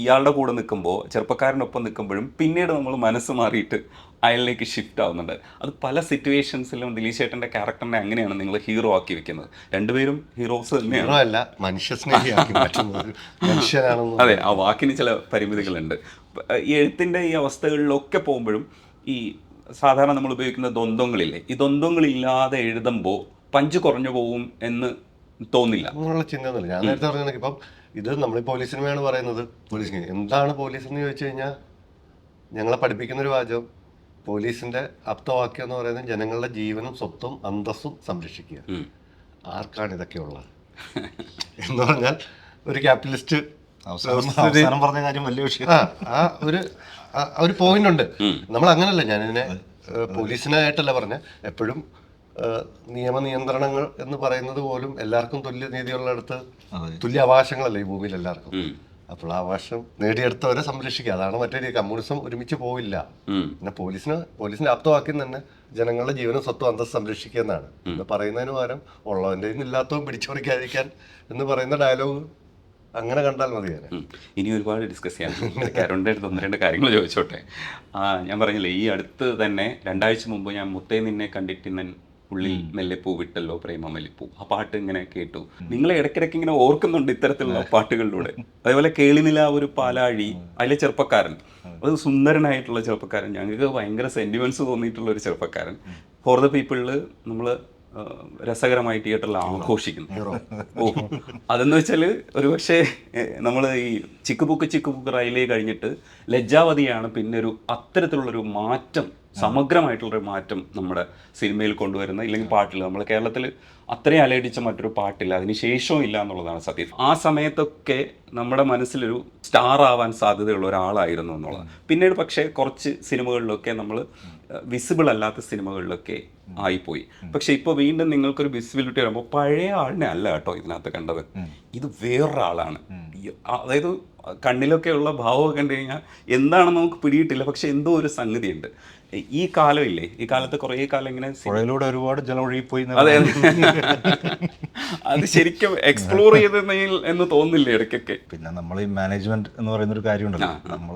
S2: ഇയാളുടെ കൂടെ നിൽക്കുമ്പോൾ, ചെറുപ്പക്കാരനൊപ്പം നിൽക്കുമ്പോഴും പിന്നീട് നമ്മൾ മനസ്സ് മാറിയിട്ട് അയാളിലേക്ക് ഷിഫ്റ്റ് ആവുന്നുണ്ട്. അത് പല സിറ്റുവേഷൻസിലും ദിലീഷ് ചേട്ടൻ്റെ ക്യാരക്ടറിനെ അങ്ങനെയാണ് നിങ്ങൾ ഹീറോ ആക്കി വെക്കുന്നത്. രണ്ടുപേരും ഹീറോസ് തന്നെയാണ്.
S3: അല്ല, മനുഷ്യസ്നേഹിയാക്കി മാറ്റുന്നത് മനുഷ്യനാണെന്ന്.
S2: അതെ, ആ വാക്കിന് ചില പരിമിതികളുണ്ട്. ഈ എഴുത്തിൻ്റെ ഈ അവസ്ഥകളിലൊക്കെ പോകുമ്പോഴും ഈ സാധാരണ നമ്മൾ ഉപയോഗിക്കുന്ന ദ്വന്ദ്ങ്ങളില്ലേ, ഈ ദ്വന്ദ്ങ്ങളില്ലാതെ എഴുതുമ്പോൾ പഞ്ച് കുറഞ്ഞു പോവും എന്ന് തോന്നില്ല.
S3: അങ്ങനെയുള്ള ചിന്തയൊന്നുമില്ല. ഞാൻ നേരത്തെ പറഞ്ഞ ഇപ്പം ഇത് നമ്മൾ പോലീസ് സിനിമയാണ് പറയുന്നത്. പോലീസ് എന്താണ് പോലീസ് എന്ന് ചോദിച്ചു കഴിഞ്ഞാൽ ഞങ്ങളെ പഠിപ്പിക്കുന്നൊരു വാചകം, പോലീസിന്റെ അപ്തവാക്യം എന്ന് പറയുന്നത് ജനങ്ങളുടെ ജീവനും സ്വത്തും അന്തസ്സും സംരക്ഷിക്കുക. ആർക്കാണ് ഇതൊക്കെ ഉള്ളത് എന്ന് പറഞ്ഞാൽ ഒരു ക്യാപിറ്റലിസ്റ്റ്
S1: അവസാനം പറഞ്ഞ കാര്യം വലിയ വിഷയം.
S3: ഒരു പോയിന്റ് ഉണ്ട്. നമ്മൾ അങ്ങനല്ല, ഞാനിതിനെ പോലീസിനായിട്ടല്ല പറഞ്ഞ, എപ്പോഴും നിയമനിയന്ത്രണങ്ങൾ എന്ന് പറയുന്നത് പോലും എല്ലാവർക്കും തുല്യ നീതിയുള്ളിടത്ത് തുല്യ അവകാശങ്ങളല്ലേ ഈ ഭൂമിയിൽ എല്ലാവർക്കും. അപ്പോൾ ആ അവകാശം നേടിയെടുത്തവരെ സംരക്ഷിക്കുക, അതാണ് മറ്റേ കമ്മ്യൂണിസം ഒരുമിച്ച് പോവില്ല. പിന്നെ പോലീസിന്റെ ആപ്തവാക്യം തന്നെ ജനങ്ങളുടെ ജീവനും സ്വത്തും അന്തസ്സ് സംരക്ഷിക്കുക എന്നാണ്. എന്ന് പറയുന്നതിന് പകരം ഉള്ളവൻ്റെ ഇല്ലാത്തവൻ പിടിച്ചുപറിക്കാതിരിക്കാൻ എന്ന് പറയുന്ന ഡയലോഗ് അങ്ങനെ കണ്ടാൽ മതി.
S2: ഇനി ഒരുപാട് ഡിസ്കസ് ചെയ്യാൻ കരുണിൻ്റെ അടുത്ത് 1-2 കാര്യങ്ങൾ ചോദിച്ചോട്ടെ. ഞാൻ പറഞ്ഞില്ലേ, ഈ അടുത്ത് തന്നെ 2 ആഴ്ച മുമ്പ് ഞാൻ മുത്തേ നിന്നെ കണ്ടിട്ടിന്നൻ ഉള്ളിൽ മെല്ലെപ്പൂ വിട്ടല്ലോ പ്രേമ മല്ലിപ്പൂ, ആ പാട്ട് ഇങ്ങനെ കേട്ടു. നിങ്ങളെ ഇടയ്ക്കിടയ്ക്ക് ഇങ്ങനെ ഓർക്കുന്നുണ്ട് ഇത്തരത്തിലുള്ള പാട്ടുകളിലൂടെ. അതേപോലെ കേളിനില ഒരു പാലാഴി, അതിലെ ചെറുപ്പക്കാരൻ, അത് സുന്ദരനായിട്ടുള്ള ചെറുപ്പക്കാരൻ, ഞങ്ങൾക്ക് ഭയങ്കര സെന്റിമെന്റ്സ് തോന്നിയിട്ടുള്ള ഒരു ചെറുപ്പക്കാരൻ. ഫോർ ദ പീപ്പിളിൽ നമ്മൾ രസകരമായി തിയേറ്ററിൽ ആഘോഷിക്കുന്നു. അതെന്ന് വെച്ചാൽ ഒരുപക്ഷെ നമ്മൾ ഈ ചിക്കുപുക്ക് റൈലേ കഴിഞ്ഞിട്ട് ലജ്ജാവതിയാണ് പിന്നെ ഒരു അത്തരത്തിലുള്ളൊരു മാറ്റം, സമഗ്രമായിട്ടുള്ളൊരു മാറ്റം നമ്മുടെ സിനിമയിൽ കൊണ്ടുവരുന്നത്. ഇല്ലെങ്കിൽ പാട്ടിൽ നമ്മൾ കേരളത്തിൽ അത്രയും അലയടിച്ച മറ്റൊരു പാട്ടില്ല, അതിന് ശേഷവും ഇല്ല എന്നുള്ളതാണ് സത്യം. ആ സമയത്തൊക്കെ നമ്മുടെ മനസ്സിലൊരു സ്റ്റാർ ആവാൻ സാധ്യതയുള്ള ഒരാളായിരുന്നു എന്നുള്ളത്. പിന്നീട് പക്ഷേ കുറച്ച് സിനിമകളിലൊക്കെ നമ്മൾ വിസിബിൾ അല്ലാത്ത സിനിമകളിലൊക്കെ ആയിപ്പോയി. പക്ഷെ ഇപ്പോൾ വീണ്ടും നിങ്ങൾക്കൊരു വിസിബിലിറ്റി വരുമ്പോൾ പഴയ ആളിനെ അല്ല കേട്ടോ ഇതിനകത്ത് കണ്ടത്, ഇത് വേറൊരാളാണ്. അതായത് കണ്ണിലൊക്കെ ഉള്ള ഭാവമൊക്കെ കണ്ടു കഴിഞ്ഞാൽ എന്താണെന്ന് നമുക്ക് പിടിയിട്ടില്ല, പക്ഷെ എന്തോ ഒരു സംഗതിയുണ്ട്. ഈ കാലം ഇല്ലേ, ഈ കാലത്ത് കുറേ കാലം ഇങ്ങനെ
S1: പുഴയിലൂടെ ഒരുപാട് ജലം ഒഴുകിപ്പോയി.
S2: അതെ, അത് ശരിക്കും എക്സ്പ്ലോർ ചെയ്തെന്നെങ്കിൽ എന്ന് തോന്നില്ലേ ഇടയ്ക്കൊക്കെ.
S1: പിന്നെ നമ്മൾ ഈ മാനേജ്മെന്റ് എന്ന് പറയുന്നൊരു കാര്യമുണ്ടല്ലോ, നമ്മൾ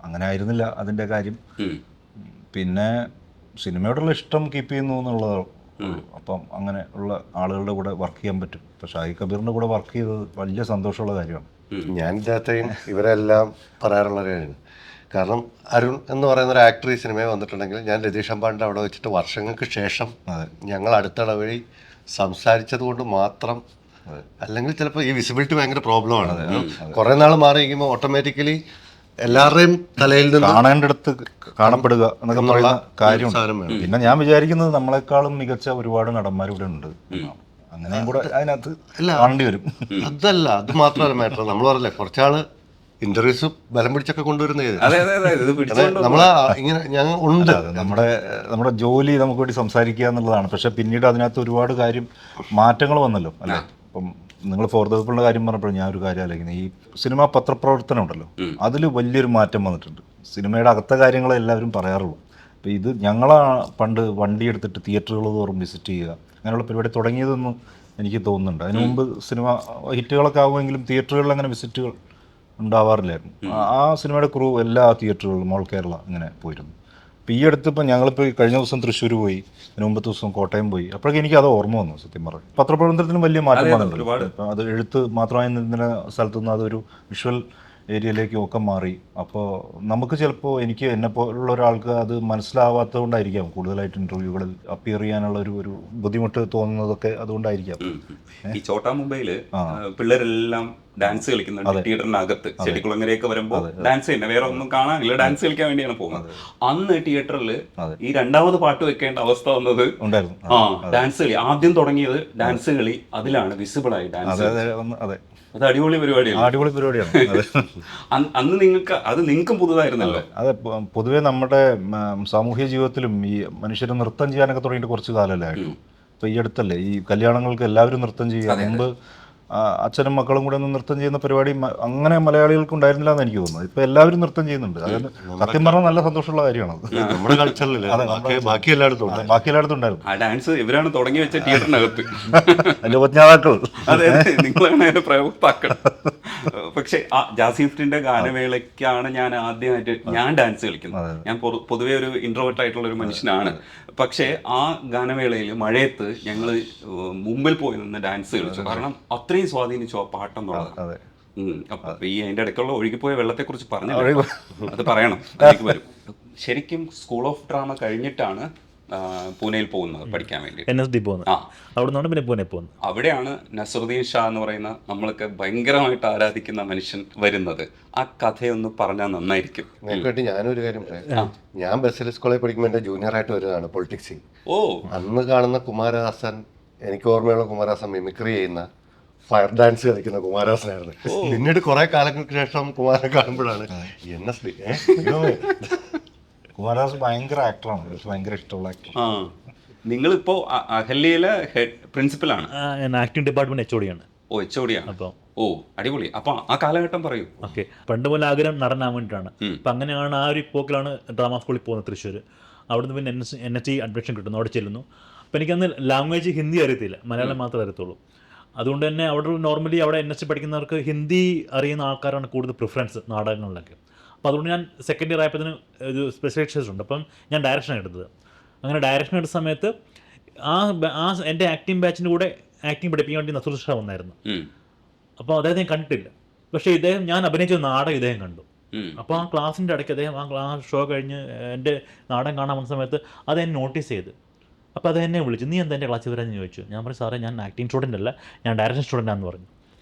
S1: അങ്ങനെ ആയിരുന്നില്ല അതിൻ്റെ കാര്യം. പിന്നെ സിനിമയോടുള്ള ഇഷ്ടം കീപ്പ് ചെയ്യുന്നു എന്നുള്ളത്. അപ്പം അങ്ങനെ ഉള്ള ആളുകളുടെ കൂടെ വർക്ക് ചെയ്യാൻ പറ്റും. പക്ഷെ ഷാഹി കബീറിൻ്റെ കൂടെ വർക്ക് ചെയ്തത് വലിയ സന്തോഷമുള്ള കാര്യമാണ്.
S3: ഞാൻ ഇദ്ദേഹത്തെയും ഇവരെല്ലാം പറയാറുള്ള കാര്യമാണ്. കാരണം അരുൺ എന്ന് പറയുന്ന ഒരു ആക്ടർ ഈ സിനിമയിൽ വന്നിട്ടുണ്ടെങ്കിൽ ഞാൻ രതീഷ് അമ്പാടിൻ്റെ അവിടെ വെച്ചിട്ട് വർഷങ്ങൾക്ക് ശേഷം ഞങ്ങൾ അടുത്തിടവഴി സംസാരിച്ചത് കൊണ്ട് മാത്രം, അല്ലെങ്കിൽ ചിലപ്പോൾ ഈ വിസിബിലിറ്റി ഭയങ്കര പ്രോബ്ലമാണ്. കുറേ നാൾ മാറി കഴിയുമ്പോൾ ഓട്ടോമാറ്റിക്കലി എല്ലാവരുടെയും തലയിൽ നിന്ന്
S1: കാണേണ്ടടുത്ത് കാണപ്പെടുക എന്നൊക്കെ പറയുന്ന കാര്യമുണ്ട്. പിന്നെ ഞാൻ വിചാരിക്കുന്നത് നമ്മളെക്കാളും മികച്ച ഒരുപാട് നടന്മാർ ഇവിടെ ഉണ്ട്, അങ്ങനെയും കൂടെ അതിനകത്ത് കാണേണ്ടി വരും.
S3: അതല്ല, അത് മാത്രമല്ല മാറ്റർ. നമ്മൾ പറഞ്ഞില്ലേ കുറച്ചാള് ഇന്റർവ്യൂസ് ബലം പിടിച്ചൊക്കെ കൊണ്ടുവരുന്നത് നമ്മളെ ഇങ്ങനെ ഞങ്ങൾ ഉണ്ട്.
S1: നമ്മുടെ ജോലി നമുക്ക് വേണ്ടി സംസാരിക്കുക എന്നുള്ളതാണ്. പക്ഷെ പിന്നീട് അതിനകത്ത് ഒരുപാട് മാറ്റങ്ങൾ വന്നല്ലോ അല്ലേ. അപ്പം നിങ്ങൾ ഫോർ ദ പീപ്പിളിൻ്റെ കാര്യം പറഞ്ഞപ്പോൾ ഞാൻ ഒരു കാര്യം ആലോചിക്കുന്നത്, ഈ സിനിമാ പത്രപ്രവർത്തനം ഉണ്ടല്ലോ, അതിൽ വലിയൊരു മാറ്റം വന്നിട്ടുണ്ട്. സിനിമയുടെ അകത്ത കാര്യങ്ങളെ എല്ലാവരും പറയാറുള്ളൂ. അപ്പോൾ ഇത് ഞങ്ങളാ പണ്ട് വണ്ടി എടുത്തിട്ട് തിയേറ്ററുകൾ തോറും വിസിറ്റ് ചെയ്യുക അങ്ങനെയുള്ള പരിപാടി തുടങ്ങിയതെന്ന് എനിക്ക് തോന്നുന്നുണ്ട്. അതിനു മുമ്പ് സിനിമ ഹിറ്റുകളൊക്കെ ആകുമെങ്കിലും തിയേറ്ററുകളിൽ അങ്ങനെ വിസിറ്റുകൾ ഉണ്ടാവാറില്ലായിരുന്നു. ആ സിനിമയുടെ ക്രൂ എല്ലാ തിയേറ്ററുകളിലും ഓൾ കേരള ഇങ്ങനെ പോയിരുന്നു. അപ്പോൾ ഈ അടുത്തിപ്പോൾ ഞങ്ങളിപ്പോൾ കഴിഞ്ഞ ദിവസം തൃശ്ശൂർ പോയി, അതിന് മുമ്പത്തെ ദിവസം കോട്ടയം പോയി. അപ്പോഴേക്കും എനിക്ക് അത് ഓർമ്മ വന്നു. സത്യം പറഞ്ഞു പത്രപ്രവർത്തനത്തിനും വലിയ മാറ്റം വന്നിട്ടുണ്ട്. അപ്പം അത് എഴുത്ത് മാത്രമായി നിന്ന സ്ഥലത്തു നിന്ന് അതൊരു വിഷ്വൽ ഏരിയയിലേക്കും ഒക്കെ മാറി. അപ്പോൾ നമുക്ക് ചിലപ്പോൾ എന്നെ പോലുള്ള ഒരാൾക്ക് അത് മനസ്സിലാവാത്തത് കൊണ്ടായിരിക്കാം കൂടുതലായിട്ട് ഇൻ്റർവ്യൂകളിൽ അപ്പിയർ ചെയ്യാനുള്ള ഒരു ബുദ്ധിമുട്ട് തോന്നുന്നതൊക്കെ അതുകൊണ്ടായിരിക്കാം.
S2: ഈ ചോട്ടാ മുംബൈയിൽ പിള്ളേരെല്ലാം ഡാൻസ് കളിക്കുന്നുണ്ട് തിയേറ്ററിനകത്ത്. ചെടിക്കുളങ്ങരയൊക്കെ വരുമ്പോൾ ഡാൻസ് തന്നെ, വേറെ ഒന്നും കാണാനില്ല, ഡാൻസ് കളിക്കാൻ വേണ്ടിയാണ് പോകുന്നത്. അന്ന് തിയേറ്ററിൽ ഈ രണ്ടാമത് പാട്ട് വെക്കേണ്ട അവസ്ഥ വന്നത് ഡാൻസ് കളി. ആദ്യം തുടങ്ങിയത് ഡാൻസ് കളി, അതിലാണ് വിസിബിളായി ഡാൻസ്. അത് അടിപൊളി പരിപാടിയാണ്.
S1: അടിപൊളി പരിപാടിയാണ് അത്.
S2: അന്ന് നിങ്ങൾക്കും പുതുതായിരുന്നല്ലോ.
S1: അതെ, പൊതുവേ നമ്മുടെ സാമൂഹ്യ ജീവിതത്തിലും ഈ മനുഷ്യർ നൃത്തം ചെയ്യാനൊക്കെ തുടങ്ങിയിട്ട് കുറച്ച് കാലമല്ലേ ആയിട്ടുള്ളൂ. ഇപ്പോൾ ഈ അടുത്തല്ലേ ഈ കല്യാണങ്ങൾക്ക് എല്ലാവരും നൃത്തം ചെയ്യുക. മുമ്പ് അച്ഛനും മക്കളും കൂടെ ഒന്ന് നൃത്തം ചെയ്യുന്ന പരിപാടി അങ്ങനെ മലയാളികൾക്ക് ഉണ്ടായിരുന്നില്ല എന്ന് എനിക്ക് തോന്നുന്നു. ഇപ്പൊ എല്ലാവരും നൃത്തം ചെയ്യുന്നുണ്ട്. അതായത് സത്യം പറഞ്ഞാൽ നല്ല സന്തോഷമുള്ള കാര്യമാണ്.
S3: നമ്മുടെ കൾച്ചറിൽ ബാക്കി എല്ലായിടത്തും
S1: ഉണ്ടായിരുന്നു
S2: ആ ഡാൻസ് ഇവരാണ് തുടങ്ങി വെച്ച തിയേറ്ററിനകത്ത്.
S1: അതിന്റെ ഉപജ്ഞാതാക്കൾ.
S2: അതെ, നിങ്ങളാണ് അതിന്റെ പ്രയോക്താക്കൾ. പക്ഷെ ജാസിഫിന്റെ ഗാനമേളയ്ക്കാണ് ഞാൻ ആദ്യമായിട്ട് ഞാൻ ഡാൻസ് കളിക്കുന്നത്. ഞാൻ പൊതുവെ ഒരു ഇൻട്രോവേർട്ട് ആയിട്ടുള്ള ഒരു മനുഷ്യനാണ്. പക്ഷേ ആ ഗാനമേളയിൽ മഴയത്ത് ഞങ്ങൾ മുമ്പിൽ പോയി നിന്ന് ഡാൻസ് കളിച്ചു. കാരണം അത്രയും സ്വാധീനിച്ചു ആ പാട്ടെന്നുള്ളത്. അപ്പൊ ഈ അതിന്റെ ഇടയ്ക്കുള്ള ഒഴുകിപ്പോയ വെള്ളത്തെക്കുറിച്ച് പറഞ്ഞു, അത് പറയണം, അതിലേക്ക് വരും. ശരിക്കും സ്കൂൾ ഓഫ് ഡ്രാമ കഴിഞ്ഞിട്ടാണ് പൂനെയിൽ പോകുന്നത് പഠിക്കാൻ വേണ്ടി.
S5: NSD പോകുന്നത്. അവിടെ നിന്നാണ് പിന്നെ പൂനെ പോകുന്നത്.
S2: അവിടെയാണ് നസറുദ്ദീൻ ഷാ എന്ന് പറയുന്ന നമ്മളൊക്കെ ഭയങ്കരമായിട്ട് ആരാധിക്കുന്ന മനുഷ്യൻ വരുന്നത്. ആ കഥയൊന്ന് പറഞ്ഞാൽ നന്നായിരിക്കും.
S3: വേണ്ടി ഞാനൊരു കാര്യം പറയാം. ഞാൻ ബസലിസ് കോളേജ് പഠിക്കുമ്പോൾ എൻ്റെ ജൂനിയറായിട്ട് വരുന്നതാണ് പൊളിറ്റിക്സിൽ. അന്ന് കാണുന്ന കുമാരദാസൻ, എനിക്ക് ഓർമ്മയുള്ള കുമാരദാസൻ മിമിക്രി ചെയ്യുന്ന ഫയർ ഡാൻസ് കളിക്കുന്ന കുമാരദാസനായിരുന്നു. പിന്നീട് കുറെ കാലങ്ങൾക്ക് ശേഷം കുമാരനെ കാണുമ്പോഴാണ് NSD.
S1: കുമാരദാസ് ഭയങ്കര ആക്ടറാണ്, ഭയങ്കര ഇഷ്ടമുള്ള ആക്ടർ.
S2: നിങ്ങളിപ്പോ അഹല്യയിലെ പ്രിൻസിപ്പലാണ്.
S5: ആക്ടിംഗ് ഡിപ്പാർട്ട്മെന്റ് HOD ആണ്.
S2: HOD ആണ്. അപ്പോൾ അടിപൊളി. അപ്പൊ ആ കാലഘട്ടം പറയൂ.
S5: ഓക്കെ, പണ്ട് പോലെ ആഗ്രഹം നടനാൻ വേണ്ടിയിട്ടാണ്. അപ്പം അങ്ങനെയാണ് ആ ഒരു പോക്കിലാണ് ഡ്രാമ സ്കൂളിൽ പോകുന്നത് തൃശ്ശൂർ. അവിടുന്ന് പിന്നെ NSD അഡ്മിഷൻ കിട്ടുന്നു, അവിടെ ചെല്ലുന്നു. അപ്പം എനിക്കന്ന് ലാംഗ്വേജ് ഹിന്ദി അറിയത്തില്ല, മലയാളം മാത്രമേ അറിയത്തുള്ളൂ. അതുകൊണ്ട് തന്നെ അവിടെ നോർമലി അവിടെ NSD പഠിക്കുന്നവർക്ക് ഹിന്ദി അറിയുന്ന ആൾക്കാരാണ് കൂടുതൽ പ്രിഫറൻസ് നാടകങ്ങളിലൊക്കെ. അപ്പോൾ അതുകൊണ്ട് ഞാൻ സെക്കൻഡ് ഇയർ ആയപ്പോഴത്തേന് ഒരു സ്പെഷ്യലൈസേഷൻ ഉണ്ട്. അപ്പം ഞാൻ ഡയറക്ഷൻ എടുത്തത്. അങ്ങനെ ഡയറക്ഷൻ എടുത്ത സമയത്ത് എൻ്റെ ആക്ടിങ് ബാച്ചിൻ്റെ കൂടെ ആക്ടിങ് പഠിപ്പിക്കാൻ വേണ്ടി നസറുദ്ദീൻ ഷാ വന്നായിരുന്നു. അപ്പോൾ അദ്ദേഹത്തെ ഞാൻ കണ്ടിട്ടില്ല. പക്ഷേ ഞാൻ അഭിനയിച്ച നാടകം ഇദ്ദേഹം കണ്ടു. അപ്പോൾ ആ ക്ലാസ്സിൻ്റെ ഇടയ്ക്ക് അദ്ദേഹം ആ ഷോ കഴിഞ്ഞ് എൻ്റെ നാടകം കാണാൻ വന്ന സമയത്ത് അതെന്നെ നോട്ടീസ് ചെയ്ത്. അപ്പോൾ അത് എന്നെ വിളിച്ചു, നീ എന്താ എൻ്റെ ക്ലാസ്സിൽ വരാമെന്ന് ചോദിച്ചു. ഞാൻ പറഞ്ഞു, സാറേ ഞാൻ ആക്ടിങ് സ്റ്റുഡൻ്റ് അല്ല, ഞാൻ ഡയറക്ഷൻ സ്റ്റുഡൻ്റാണെന്ന് പറഞ്ഞു.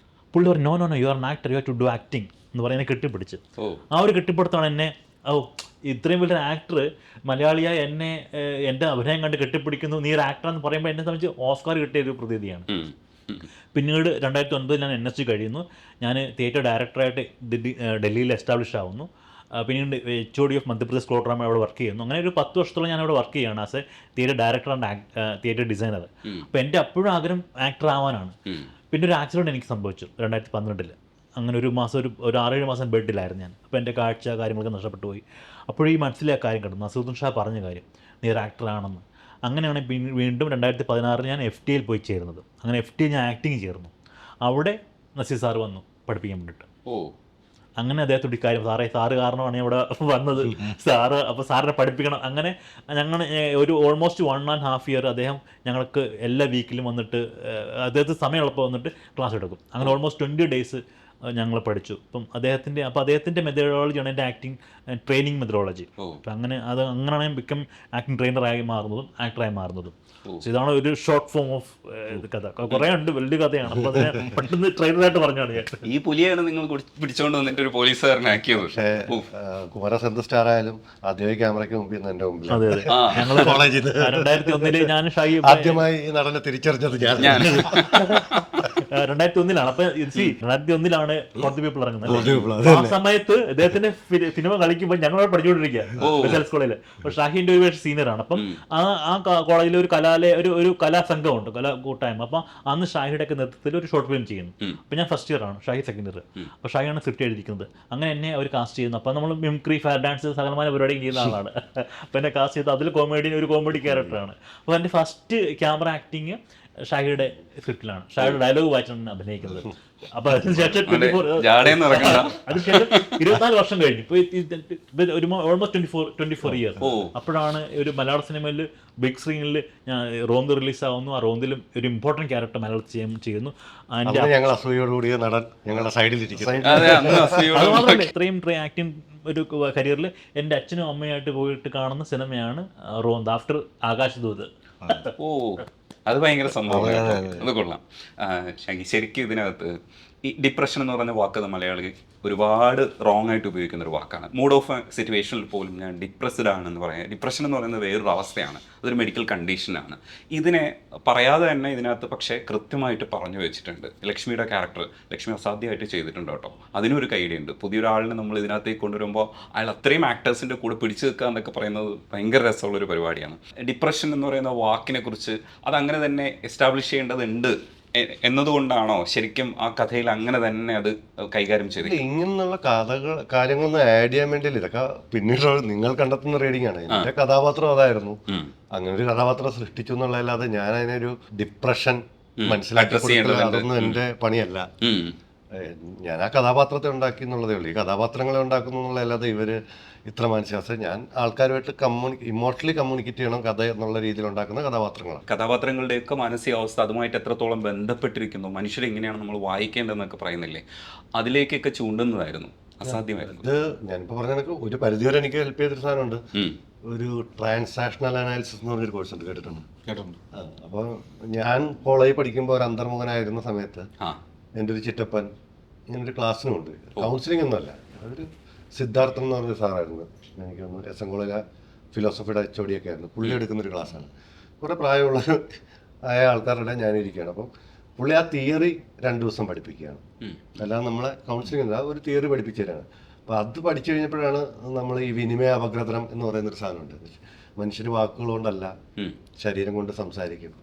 S5: പുള്ളി പറഞ്ഞു, no you are an actor, you have to do acting എന്ന് പറഞ്ഞ് എന്നെ കെട്ടിപ്പിടിച്ച്. ആ ഒരു കെട്ടിപ്പിടുത്താണ് എന്നെ, ഇത്രയും വലിയൊരു ആക്ടർ മലയാളിയായി എന്നെ എൻ്റെ അഭിനയം കണ്ട് കെട്ടിപ്പിടിക്കുന്നു, നീ ഒരു ആക്ടറാന്ന് പറയുമ്പോൾ എന്നെ സംബന്ധിച്ച് ഓസ്കാർ കിട്ടിയ ഒരു പ്രതീതിയാണ്. പിന്നീട് 2009 ഞാൻ NSD കഴിയുന്നു. ഞാൻ തിയേറ്റർ ഡയറക്ടറായിട്ട് ഡൽഹിയിൽ എസ്റ്റാബ്ലിഷ് ആവുന്നു. പിന്നീട് HOD of Madhya Pradesh school of drama അവിടെ വർക്ക് ചെയ്യുന്നു. അങ്ങനെ ഒരു 10 വർഷത്തോളം ഞാൻ അവിടെ വർക്ക് ചെയ്യുകയാണ് as A theatre director and theatre designer. അപ്പോൾ എൻ്റെ അപ്പോഴും ആഗ്രഹം ആക്ടർ ആവാനാണ്. പിന്നെ ഒരു ആക്സിഡൻറ്റ് എനിക്ക് സംഭവിച്ചു 2012. അങ്ങനെ ഒരു 6-7 മാസം ബെഡിലായിരുന്നു ഞാൻ. അപ്പോൾ എൻ്റെ കാഴ്ച കാര്യങ്ങളൊക്കെ നഷ്ടപ്പെട്ടു പോയി. അപ്പോഴീ മനസ്സിലായ കാര്യം കണ്ടു, നസറുദ്ദീൻ ഷാ പറഞ്ഞ കാര്യം, നീ ഒരു ആക്ടറാണെന്ന്. അങ്ങനെയാണ് വീണ്ടും 2016 ഞാൻ FTയിൽ പോയി ചേരുന്നത്. അങ്ങനെ FTയിൽ ഞാൻ ആക്ടിങ് ചേർന്നു. അവിടെ നസീർ സാറ് വന്നു പഠിപ്പിക്കാൻ വേണ്ടിയിട്ട്. അങ്ങനെ അദ്ദേഹത്തോട് ഇക്കാര്യം, സാറ് കാരണമാണ് ഇവിടെ വന്നത്, അപ്പോൾ സാറിനെ പഠിപ്പിക്കണം. അങ്ങനെ ഞങ്ങൾ ഒരു ഓൾമോസ്റ്റ് 1.5 ഇയർ അദ്ദേഹം ഞങ്ങൾക്ക് എല്ലാ വീക്കിലും വന്നിട്ട് അദ്ദേഹത്തിന് സമയമുള്ളപ്പോൾ വന്നിട്ട് ക്ലാസ് എടുക്കും. അങ്ങനെ ഓൾമോസ്റ്റ് 20 ഡേയ്സ് ഞങ്ങൾ പഠിച്ചു. അപ്പം അദ്ദേഹത്തിൻ്റെ മെത്തഡോളജിയാണ് എൻ്റെ ആക്ടിങ് ട്രെയിനിങ് മെത്തഡോളജി. അപ്പം അങ്ങനെയാണ് ബിക്കം ആക്ടിങ് ട്രെയിനറായി മാറുന്നതും ആക്ടറായി മാറുന്നതും. ഇതാണ് ഒരു ഷോർട്ട് ഫോം ഓഫ് കഥ. കുറേ ഉണ്ട്, വലിയ കഥയാണ്. അപ്പോൾ അതിനെ പെട്ടെന്ന് ട്രെയിനറായിട്ട് പറഞ്ഞാണ് ഞാൻ.
S2: ഈ പുലിയാണ് നിങ്ങൾ പിടിച്ചോണ്ട് വന്നിട്ട് ഒരു പോലീസുകാരനാക്കിയത്.
S3: പക്ഷേ കുമാരസന്ത് സ്റ്റാർ ആയാലും ആദ്യമായി ക്യാമറയ്ക്ക് മുമ്പിൽ നിന്ന് എൻ്റെ മുമ്പിൽ.
S5: അതെ, ഞങ്ങൾ 2001 ഞാൻ ഷായി
S3: ആദ്യമായി ഈ നടനെ തിരിച്ചറിഞ്ഞത് ഞാൻ
S5: 2001 അപ്പോൾ 2001 കോടതി പീപ്പിൾ ഇറങ്ങുന്നത്. ആ സമയത്ത് അദ്ദേഹത്തിന്റെ സിനിമ കളിക്കുമ്പോൾ ഞങ്ങളോട് പഠിച്ചുകൊണ്ടിരിക്കുക സ്കൂളിൽ. അപ്പോൾ ഷാഹിന്റെ ഒരു വർഷം സീനിയറാണ്. അപ്പം ആ കോളേജിൽ ഒരു കലാസംഘമുണ്ട്, കൂട്ടായ്മ. അപ്പം അന്ന് ഷാഹിയുടെ ഒക്കെ നേതൃത്വത്തിൽ ഒരു ഷോർട്ട് ഫിലിം ചെയ്യുന്നു. അപ്പം ഞാൻ ഫസ്റ്റ് ഇയർ ആണ്, ഷാഹി സെക്കൻഡ് ഇയർ. അപ്പോൾ ഷാഹിയാണ് സ്ക്രിപ്റ്റ് എഴുതിയിരിക്കുന്നത്. അങ്ങനെ എന്നെ അവർ കാസ്റ്റ് ചെയ്യുന്നു. അപ്പം നമ്മൾ മിമിക്രി, ഫയർ ഡാൻസ്, സകലമായ പരിപാടി ചെയ്യുന്ന ആളാണ്. അപ്പം എന്നെ കാസ്റ്റ് ചെയ്ത് അതിൽ ഒരു കോമഡി ക്യാരക്ടറാണ്. അപ്പോൾ എൻ്റെ ഫസ്റ്റ് ക്യാമറ ആക്ടിങ് ഷാഹിയുടെ സ്ക്രിപ്റ്റിലാണ്. ഷാഹിയുടെ ഡയലോഗ് വായിച്ചാണ് അഭിനയിക്കുന്നത്. അപ്പോൾ അതിനുശേഷം 24 വർഷം കഴിഞ്ഞു, ഒരു ഓൾമോസ്റ്റ് 24 ഇയർ. അപ്പോഴാണ് ഒരു മലയാള സിനിമയിൽ ബിഗ് സ്ക്രീനിൽ ഞാൻ റോന്ത് റിലീസാവുന്നു. ആ റോന്തിലും ഒരു ഇമ്പോർട്ടൻറ്റ് ക്യാരക്ടർ മലയാളത്തിൽ ചെയ്യുന്നു. അതുമാത്രമല്ല, ഇത്രയും ആക്ടിങ് ഒരു കരിയറിൽ എൻ്റെ അച്ഛനും അമ്മയായിട്ട് പോയിട്ട് കാണുന്ന സിനിമയാണ് റോന്ത് ആഫ്റ്റർ ആകാശദൂത്.
S2: അത് ഭയങ്കര സംഭവമാണ്. അത് കൊള്ളാം. ശരിക്കും ഇതിനകത്ത് ഈ ഡിപ്രഷൻ എന്ന് പറയുന്ന വാക്ക് മലയാളി ഒരുപാട് റോങ് ആയിട്ട് ഉപയോഗിക്കുന്ന ഒരു വാക്കാണ്. മൂഡ് ഓഫ് സിറ്റുവേഷനിൽ പോലും ഞാൻ ഡിപ്രസ്ഡ് ആണെന്ന് പറയാം. ഡിപ്രഷൻ എന്ന് പറയുന്നത് വേറൊരു അവസ്ഥയാണ്, അതൊരു മെഡിക്കൽ കണ്ടീഷനാണ്. ഇതിനെ പറയാതെ തന്നെ ഇതിനകത്ത് പക്ഷേ കൃത്യമായിട്ട് പറഞ്ഞു വെച്ചിട്ടുണ്ട്. ലക്ഷ്മിയുടെ ക്യാരക്ടർ ലക്ഷ്മി അസാധ്യമായിട്ട് ചെയ്തിട്ടുണ്ട് കേട്ടോ, അതിനൊരു കൈഡിയുണ്ട്. പുതിയൊരാളിനെ നമ്മൾ ഇതിനകത്തേക്ക് കൊണ്ടുവരുമ്പോൾ അയാൾ അത്രയും ആക്ടേഴ്സിൻ്റെ കൂടെ പിടിച്ചു നിൽക്കുക എന്നൊക്കെ പറയുന്നത് ഭയങ്കര രസമുള്ളൊരു പരിപാടിയാണ്. ഡിപ്രഷൻ എന്ന് പറയുന്ന വാക്കിനെ കുറിച്ച് അതങ്ങനെ തന്നെ എസ്റ്റാബ്ലിഷ് ചെയ്യേണ്ടതുണ്ട് എന്നതുകൊണ്ടാണോ ശരിക്കും ആ കഥയിൽ അങ്ങനെ തന്നെ അത് കൈകാര്യം ചെയ്ത്?
S3: ഇങ്ങനെയുള്ള കാര്യങ്ങളൊന്നും ആഡ് ചെയ്യാൻ വേണ്ടിയില്ല, ഇതൊക്കെ പിന്നീട് നിങ്ങൾ കണ്ടെത്തുന്ന റീഡിംഗ് ആണ്. എന്റെ കഥാപാത്രം അതായിരുന്നു, അങ്ങനെ ഒരു കഥാപാത്രം സൃഷ്ടിച്ചു എന്നുള്ളതല്ലാതെ ഞാൻ അതിനൊരു ഡിപ്രഷൻ മനസ്സിലാക്കി അതൊന്നും എന്റെ പണിയല്ല. ഞാൻ ആ കഥാപാത്രത്തെ ഉണ്ടാക്കി എന്നുള്ളതേ ഉള്ളൂ. ഈ കഥാപാത്രങ്ങളെ ഉണ്ടാക്കുന്നു എന്നുള്ളതല്ലാതെ ഇവര് ഇത്ര മാനസികാവസ്ഥ, ഞാൻ ആൾക്കാരുമായിട്ട് ഇമോഷണലി കമ്മ്യൂണിക്കേറ്റ് ചെയ്യണം കഥ എന്നുള്ള രീതിയിൽ ഉണ്ടാക്കുന്ന കഥാപാത്രങ്ങളാണ്.
S2: കഥാപാത്രങ്ങളുടെയൊക്കെ മാനസികാവസ്ഥ അതുമായിട്ട് എത്രത്തോളം ബന്ധപ്പെട്ടിരിക്കുന്നു, മനുഷ്യരെങ്ങനെയാണ് നമ്മൾ വായിക്കേണ്ടതെന്നൊക്കെ പറയുന്നില്ലേ, അതിലേക്കൊക്കെ ചൂണ്ടുന്നതായിരുന്നു. അസാധ്യമായിരുന്നു.
S3: ഇത് ഞാനിപ്പോൾ പറഞ്ഞ കണക്ക് ഒരു പരിധിവരെ എനിക്ക് ഹെൽപ്പ് ചെയ്തൊരു സാധനമുണ്ട്. ഒരു ട്രാൻസാക്ഷണൽ അനാലിസിസ് എന്ന് പറഞ്ഞൊരു കോഴ്സ് ഉണ്ട്, കേട്ടിട്ടുണ്ട്? അപ്പോൾ ഞാൻ കോളേജിൽ പഠിക്കുമ്പോൾ ഒരു അന്തർമുഖനായിരുന്ന സമയത്ത് എൻ്റെ ഒരു ചിറ്റപ്പൻ ഇങ്ങനൊരു ക്ലാസ്സിന് കൊണ്ട് കൗൺസിലിംഗ് ഒന്നുമല്ല, അതൊരു സിദ്ധാർത്ഥൻ എന്ന് പറഞ്ഞൊരു സാറായിരുന്നു. എനിക്ക് തോന്നുന്നു എസ് എൻ കോളേജ് ഫിലോസഫിയുടെ HOD ഒക്കെ ആയിരുന്നു. പുള്ളി എടുക്കുന്നൊരു ക്ലാസ്സാണ്. കുറേ പ്രായമുള്ള ആയ ആൾക്കാരുടെ ഞാനിരിക്കുകയാണ്. അപ്പം പുള്ളി ആ തിയറി 2 ദിവസം പഠിപ്പിക്കുകയാണ്, അല്ലാതെ നമ്മളെ കൗൺസിലിംഗ് അല്ല, ഒരു തിയറി പഠിപ്പിച്ചു തരാണ്. അപ്പോൾ അത് പഠിച്ചു കഴിഞ്ഞപ്പോഴാണ് നമ്മൾ ഈ വിനിമയ അപഗ്രഥനം എന്ന് പറയുന്നൊരു സാധനമുണ്ട്. മനുഷ്യർ വാക്കുകൾ കൊണ്ടല്ല ശരീരം കൊണ്ട് സംസാരിക്കും,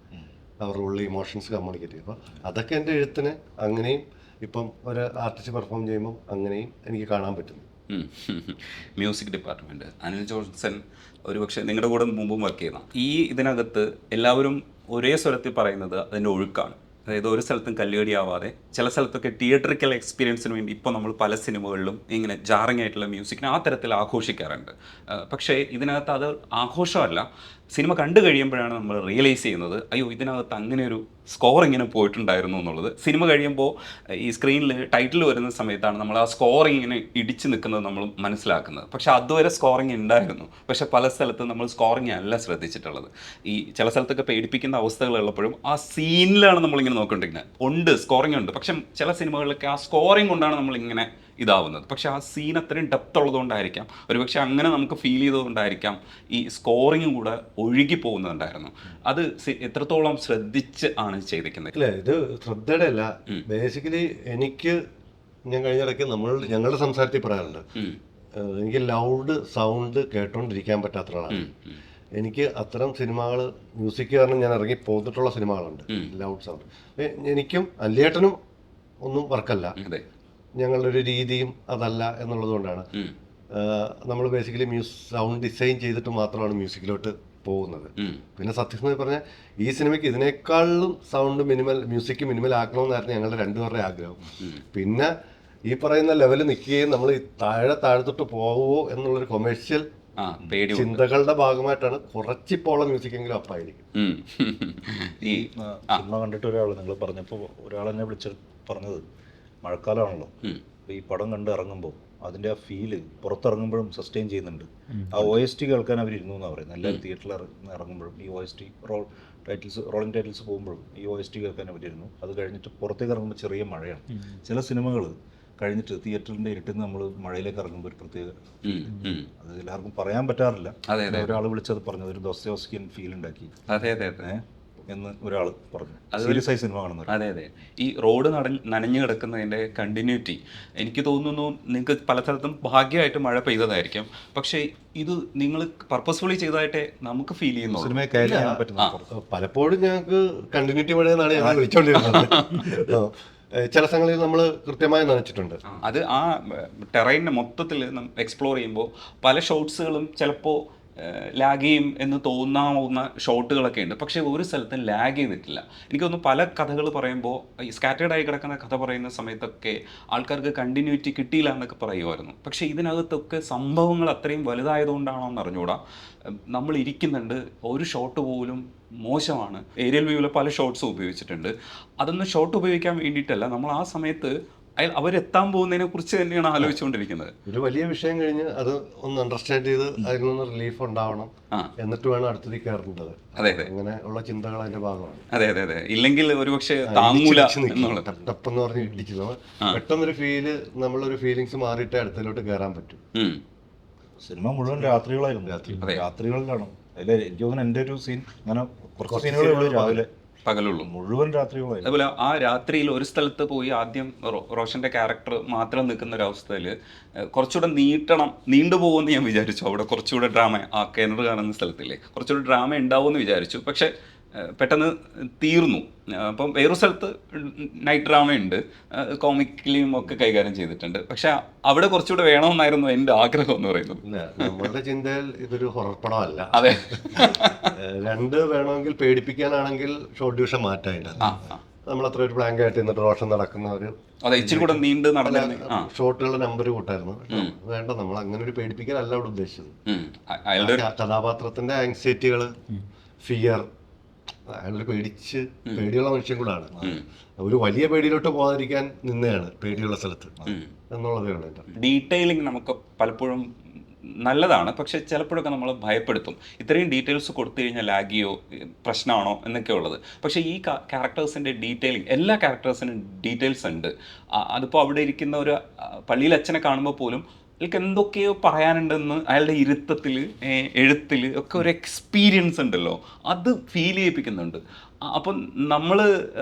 S3: അവരുടെ ഉള്ളിൽ ഇമോഷൻസ് കമ്മ്യൂണിക്കേറ്റ് ചെയ്യും. അപ്പോൾ അതൊക്കെ എൻ്റെ എഴുത്തിന് അങ്ങനെയും ഇപ്പം ഒരു ആർട്ടിസ്റ്റ് പെർഫോം ചെയ്യുമ്പോൾ അങ്ങനെയും എനിക്ക് കാണാൻ പറ്റുന്നു.
S2: മ്യൂസിക് ഡിപ്പാർട്ട്മെൻറ്റ് അനിൽ ജോൺസൺ ഒരുപക്ഷെ നിങ്ങളുടെ കൂടെ മുമ്പും വർക്ക് ചെയ്യുന്ന ഈ ഇതിനകത്ത് എല്ലാവരും ഒരേ സ്വരത്തിൽ പറയുന്നത് അതിൻ്റെ ഒഴുക്കാണ്. അതായത് ഒരു സ്ഥലത്തും കല്ലുകടിയാവാതെ ചില സ്ഥലത്തൊക്കെ തിയേറ്ററിക്കൽ എക്സ്പീരിയൻസിന് വേണ്ടി ഇപ്പോൾ നമ്മൾ പല സിനിമകളിലും ഇങ്ങനെ ജാറിങ് ആയിട്ടുള്ള മ്യൂസിക്കിനെ ആ തരത്തിൽ ആഘോഷിക്കാറുണ്ട്. പക്ഷേ ഇതിനകത്ത് അത് ആഘോഷമല്ല, സിനിമ കണ്ടു കഴിയുമ്പോഴാണ് നമ്മൾ റിയലൈസ് ചെയ്യുന്നത് അയ്യോ ഇതിനകത്ത് അങ്ങനെ ഒരു സ്കോർ ഇങ്ങനെ പോയിട്ടുണ്ടായിരുന്നു എന്നുള്ളത്. സിനിമ കഴിയുമ്പോൾ ഈ സ്ക്രീനിൽ ടൈറ്റിൽ വരുന്ന സമയത്താണ് നമ്മൾ ആ സ്കോറിങ് ഇങ്ങനെ ഇടിച്ചു നിൽക്കുന്നത് നമ്മൾ മനസ്സിലാക്കുന്നത്. പക്ഷെ അതുവരെ സ്കോറിങ് ഉണ്ടായിരുന്നു, പക്ഷെ പല സ്ഥലത്തും നമ്മൾ സ്കോറിങ് അല്ല ശ്രദ്ധിച്ചിട്ടുള്ളത്. ഈ ചില സ്ഥലത്തൊക്കെ പേടിപ്പിക്കുന്ന അവസ്ഥകളുള്ളപ്പോഴും ആ സീനിലാണ് നമ്മളിങ്ങനെ നോക്കിക്കൊണ്ടിരിക്കുന്നത്. ഉണ്ട് സ്കോറിങ് ഉണ്ട്, പക്ഷെ ചില സിനിമകളിലൊക്കെ ആ സ്കോറിങ് കൊണ്ടാണ് നമ്മളിങ്ങനെ ഇതാവുന്നത്. പക്ഷെ ആ സീൻ അത്രയും ഡെപ്ത് ഉള്ളതുകൊണ്ടായിരിക്കാം, ഒരുപക്ഷെ അങ്ങനെ നമുക്ക് ഫീൽ ചെയ്തതുകൊണ്ടായിരിക്കാം ഈ സ്കോറിങ് കൂടെ ഒഴുകി പോകുന്നുണ്ടായിരുന്നു. അത് എത്രത്തോളം ശ്രദ്ധിച്ച് ആണ് ചെയ്തിരിക്കുന്നത്?
S3: ഇല്ല, ഇത് ശ്രദ്ധയുടെ അല്ല. ബേസിക്കലി എനിക്ക് ഞാൻ കഴിഞ്ഞിടയ്ക്ക് ഞങ്ങളുടെ സംസാരത്തിൽ പറയാറുണ്ട്, എനിക്ക് ലൗഡ് സൗണ്ട് കേട്ടോണ്ടിരിക്കാൻ പറ്റാത്ത ആളാണ്. എനിക്ക് അത്തരം സിനിമകൾ മ്യൂസിക് കാരണം ഞാൻ ഇറങ്ങി പോന്നിട്ടുള്ള സിനിമകളുണ്ട് ലൗഡ് സൗണ്ട്. എനിക്കും അല്ലേട്ടനും ഒന്നും വർക്കല്ല, ഞങ്ങളുടെ ഒരു രീതിയും അതല്ല എന്നുള്ളത് കൊണ്ടാണ് നമ്മൾ ബേസിക്കലി സൗണ്ട് ഡിസൈൻ ചെയ്തിട്ട് മാത്രമാണ് മ്യൂസിക്കിലോട്ട് പോകുന്നത്. പിന്നെ സത്യസമയം പറഞ്ഞാൽ ഈ സിനിമയ്ക്ക് ഇതിനേക്കാളും സൗണ്ട് മ്യൂസിക് മിനിമൽ ആക്കണമെന്നായിരുന്നു ഞങ്ങളുടെ രണ്ടുപേരുടെ ആഗ്രഹം. പിന്നെ ഈ പറയുന്ന ലെവലിൽ നിൽക്കുകയും നമ്മൾ താഴത്തോട്ട് പോകുമോ എന്നുള്ളൊരു കൊമേഴ്ഷ്യൽ ചിന്തകളുടെ ഭാഗമായിട്ടാണ് കുറച്ചിപ്പോൾ മ്യൂസിക്കെങ്കിലും അപ്പായിരിക്കും.
S1: ഈ സിനിമ കണ്ടിട്ട് നിങ്ങൾ പറഞ്ഞപ്പോൾ ഒരാളെന്നെ വിളിച്ച് പറഞ്ഞത് മഴക്കാലമാണല്ലോ, ഈ പടം കണ്ട് ഇറങ്ങുമ്പോൾ അതിൻ്റെ ആ ഫീല് പുറത്തിറങ്ങുമ്പോഴും സസ്റ്റെയിൻ ചെയ്യുന്നുണ്ട്. ആ OST കേൾക്കാൻ അവരിരുന്നു എന്നാണ് പറയുന്നത്. എല്ലാ തിയേറ്ററിൽ ഇറങ്ങുമ്പോഴും ഈ OST റോളിംഗ് ടൈറ്റിൽസ് പോകുമ്പോഴും ഈ OST കേൾക്കാൻ അവരിരുന്നു. അത് കഴിഞ്ഞിട്ട് പുറത്തേക്ക് ഇറങ്ങുമ്പോൾ ചെറിയ മഴയാണ്. ചില സിനിമകൾ കഴിഞ്ഞിട്ട് തിയേറ്ററിൻ്റെ ഇരുട്ടിൽ നമ്മൾ മഴയിലേക്ക് ഇറങ്ങുമ്പോൾ ഒരു പ്രത്യേക അത് എല്ലാവർക്കും പറയാൻ പറ്റാറില്ല. ഒരാൾ വിളിച്ചത് പറഞ്ഞത് ഒരു ദോസ്തോവ്സ്കിയൻ ഫീൽ ഉണ്ടാക്കി എന്ന് ഒരാൾ പറഞ്ഞു. സീരിയസ് ആയി സിനിമ കാണുന്നത്.
S2: അതെ, ഈ റോഡ് നനഞ്ഞു കിടക്കുന്നതിൻ്റെ കണ്ടിന്യൂറ്റി എനിക്ക് തോന്നുന്നു നിങ്ങൾക്ക് പല സ്ഥലത്തും ഭാഗ്യമായിട്ട് മഴ പെയ്തതായിരിക്കും, പക്ഷേ ഇത് നിങ്ങൾ പർപ്പസ്ഫുള്ളി ചെയ്തതായിട്ട് നമുക്ക് ഫീൽ ചെയ്യുന്നു.
S1: സിനിമയെ കയറി ചെയ്യാൻ പറ്റുന്ന
S3: പലപ്പോഴും ഞങ്ങൾക്ക് കണ്ടിന്യൂറ്റി മഴയെന്നാണ് ഞങ്ങൾ വിളിച്ചുകൊണ്ടിരുന്നത്. ചില സ്ഥലങ്ങളിൽ നമ്മൾ കൃത്യമായി നനച്ചിട്ടുണ്ട്.
S2: അത് ആ ടെറൈനെ മൊത്തത്തിൽ എക്സ്പ്ലോർ ചെയ്യുമ്പോൾ പല ഷോട്ട്സുകളും ചിലപ്പോൾ ലാഗ് ചെയ്യും എന്ന് തോന്നാവുന്ന ഷോട്ടുകളൊക്കെ ഉണ്ട്, പക്ഷേ ഒരു സ്ഥലത്തും ലാഗ് ചെയ്തിട്ടില്ല. എനിക്ക് തോന്നുന്നു പല കഥകൾ പറയുമ്പോൾ ഈ സ്കാറ്റേഡ് ആയി കിടക്കുന്ന കഥ പറയുന്ന സമയത്തൊക്കെ ആൾക്കാർക്ക് കണ്ടിന്യൂറ്റി കിട്ടിയില്ല എന്നൊക്കെ പറയുമായിരുന്നു. പക്ഷേ ഇതിനകത്തൊക്കെ സംഭവങ്ങൾ അത്രയും വലുതായതുകൊണ്ടാണോ എന്ന് അറിഞ്ഞുകൂടാ, നമ്മൾ ഇരിക്കുന്നുണ്ട്, ഒരു ഷോട്ട് പോലും മോശമാണ്. ഏരിയൽ വ്യൂവിലെ പല ഷോട്ട്സും ഉപയോഗിച്ചിട്ടുണ്ട്. അതൊന്നും ഷോട്ട് ഉപയോഗിക്കാൻ വേണ്ടിയിട്ടല്ല, നമ്മൾ ആ സമയത്ത് അവരെത്താൻ പോകുന്നതിനെ കുറിച്ച് തന്നെയാണ് ആലോചിച്ചുകൊണ്ടിരിക്കുന്നത്.
S3: ഒരു വലിയ വിഷയം കഴിഞ്ഞ് അത് ഒന്ന് അണ്ടർസ്റ്റാൻഡ് ചെയ്ത് അതിൽ നിന്ന് റിലീഫ് ഉണ്ടാവണം, എന്നിട്ട് വേണം അടുത്തത് കയറേണ്ടത്.
S2: അതെ അതെ,
S3: അങ്ങനെ ഉള്ള ചിന്തകൾ അതിന്റെ ഭാഗമാണ്.
S2: അതെ അതെ അതെ. ഇല്ലെങ്കിൽ ഒരുപക്ഷെ താങ്ങൂല എന്നുള്ളത്.
S3: ടപ്പെന്ന് പറഞ്ഞ് ഇടിക്കുന്നത് പെട്ടെന്നൊരു ഫീല്, നമ്മളൊരു ഫീലിങ്സ് മാറിയിട്ടേ അടുത്തതിലോട്ട് കയറാൻ പറ്റും.
S1: സിനിമ മുഴുവൻ രാത്രികളായിരുന്നു. രാത്രികളിലാണ് അതിൽ എനിക്ക് തോന്നുന്നു എൻ്റെ ഒരു സീൻ അങ്ങനെ കുറച്ച് സീനുകളേ ഉള്ളൂ രാവിലെ,
S2: പകലുള്ളൂ,
S1: മുഴുവൻ രാത്രികളായിരുന്നു.
S2: അതുപോലെ ആ രാത്രിയിൽ ഒരു സ്ഥലത്ത് പോയി ആദ്യം റോഷന്റെ ക്യാരക്ടർ മാത്രം നിൽക്കുന്ന ഒരു അവസ്ഥയിൽ കുറച്ചുകൂടെ നീണ്ടുപോകുമെന്ന് ഞാൻ വിചാരിച്ചു. അവിടെ കുറച്ചുകൂടെ ഡ്രാമ, ആ കിണർ കാണുന്ന സ്ഥലത്തില്ലേ കുറച്ചുകൂടെ ഡ്രാമ ഉണ്ടാവുമെന്ന് വിചാരിച്ചു. പക്ഷെ പെട്ടെന്ന് തീർന്നു. അപ്പം വേറൊരു സ്ഥലത്ത് നൈറ്റ് ഡ്രാമ ഉണ്ട്, കോമിക്കലിയും ഒക്കെ കൈകാര്യം ചെയ്തിട്ടുണ്ട്. പക്ഷെ അവിടെ കുറച്ചുകൂടെ വേണമെന്നായിരുന്നു എൻ്റെ ആഗ്രഹം എന്ന് പറയുന്നത്.
S3: നമ്മളുടെ ചിന്തയിൽ ഇതൊരു ഹൊറർ പടമല്ല.
S2: അതെ,
S3: രണ്ട് വേണമെങ്കിൽ പേടിപ്പിക്കാനാണെങ്കിൽ ഷോർട്ട് ഡിവിഷൻ മാറ്റാൻ നമ്മൾ അത്ര ഒരു ബ്ലാങ്ക് ആയിട്ട് ഇന്നിട്ട് റോഷൻ നടക്കുന്ന ഒരു
S2: ഇച്ചിരി കൂടെ നീണ്ട് നടന്ന
S3: ഷോട്ടുകളുടെ നമ്പർ കൂട്ടായിരുന്നു. വേണ്ട, നമ്മൾ അങ്ങനെ ഒരു പേടിപ്പിക്കലല്ല അവിടെ ഉദ്ദേശിച്ചത്. കഥാപാത്രത്തിന്റെ ആങ്സൈറ്റികള്, ഫിയർ, അയാളൊരു പേടിയുള്ള മനുഷ്യൻ കൂടാണ്. ഒരു വലിയ പേടിയിലോട്ട് പോകാതിരിക്കാൻ നിന്നെയാണ് പേടിയുള്ള സ്ഥലത്ത് എന്നുള്ളതേ ഉള്ളൂ.
S2: ഡീറ്റെയിലിംഗ് നമുക്ക് പലപ്പോഴും നല്ലതാണ്, പക്ഷെ ചിലപ്പോഴൊക്കെ നമ്മൾ ഭയപ്പെടുത്തും. ഇത്രയും ഡീറ്റെയിൽസ് കൊടുത്തു കഴിഞ്ഞാൽ ലാഗിയോ പ്രശ്നമാണോ എന്നൊക്കെ ഉള്ളത്. പക്ഷേ ഈ ക്യാരക്ടേഴ്സിൻ്റെ ഡീറ്റെയിലിംഗ്, എല്ലാ ക്യാരക്ടേഴ്സിനും ഡീറ്റെയിൽസ് ഉണ്ട്. അതിപ്പോൾ അവിടെ ഇരിക്കുന്ന ഒരു പള്ളിയിൽ അച്ഛനെ കാണുമ്പോൾ പോലും അയാൾക്ക് എന്തൊക്കെയോ പറയാനുണ്ടെന്ന് അയാളുടെ ഇരുത്തത്തിൽ, എഴുത്തിൽ ഒക്കെ ഒരു എക്സ്പീരിയൻസ് ഉണ്ടല്ലോ, അത് ഫീൽ ചെയ്യിപ്പിക്കുന്നുണ്ട്. അപ്പം നമ്മൾ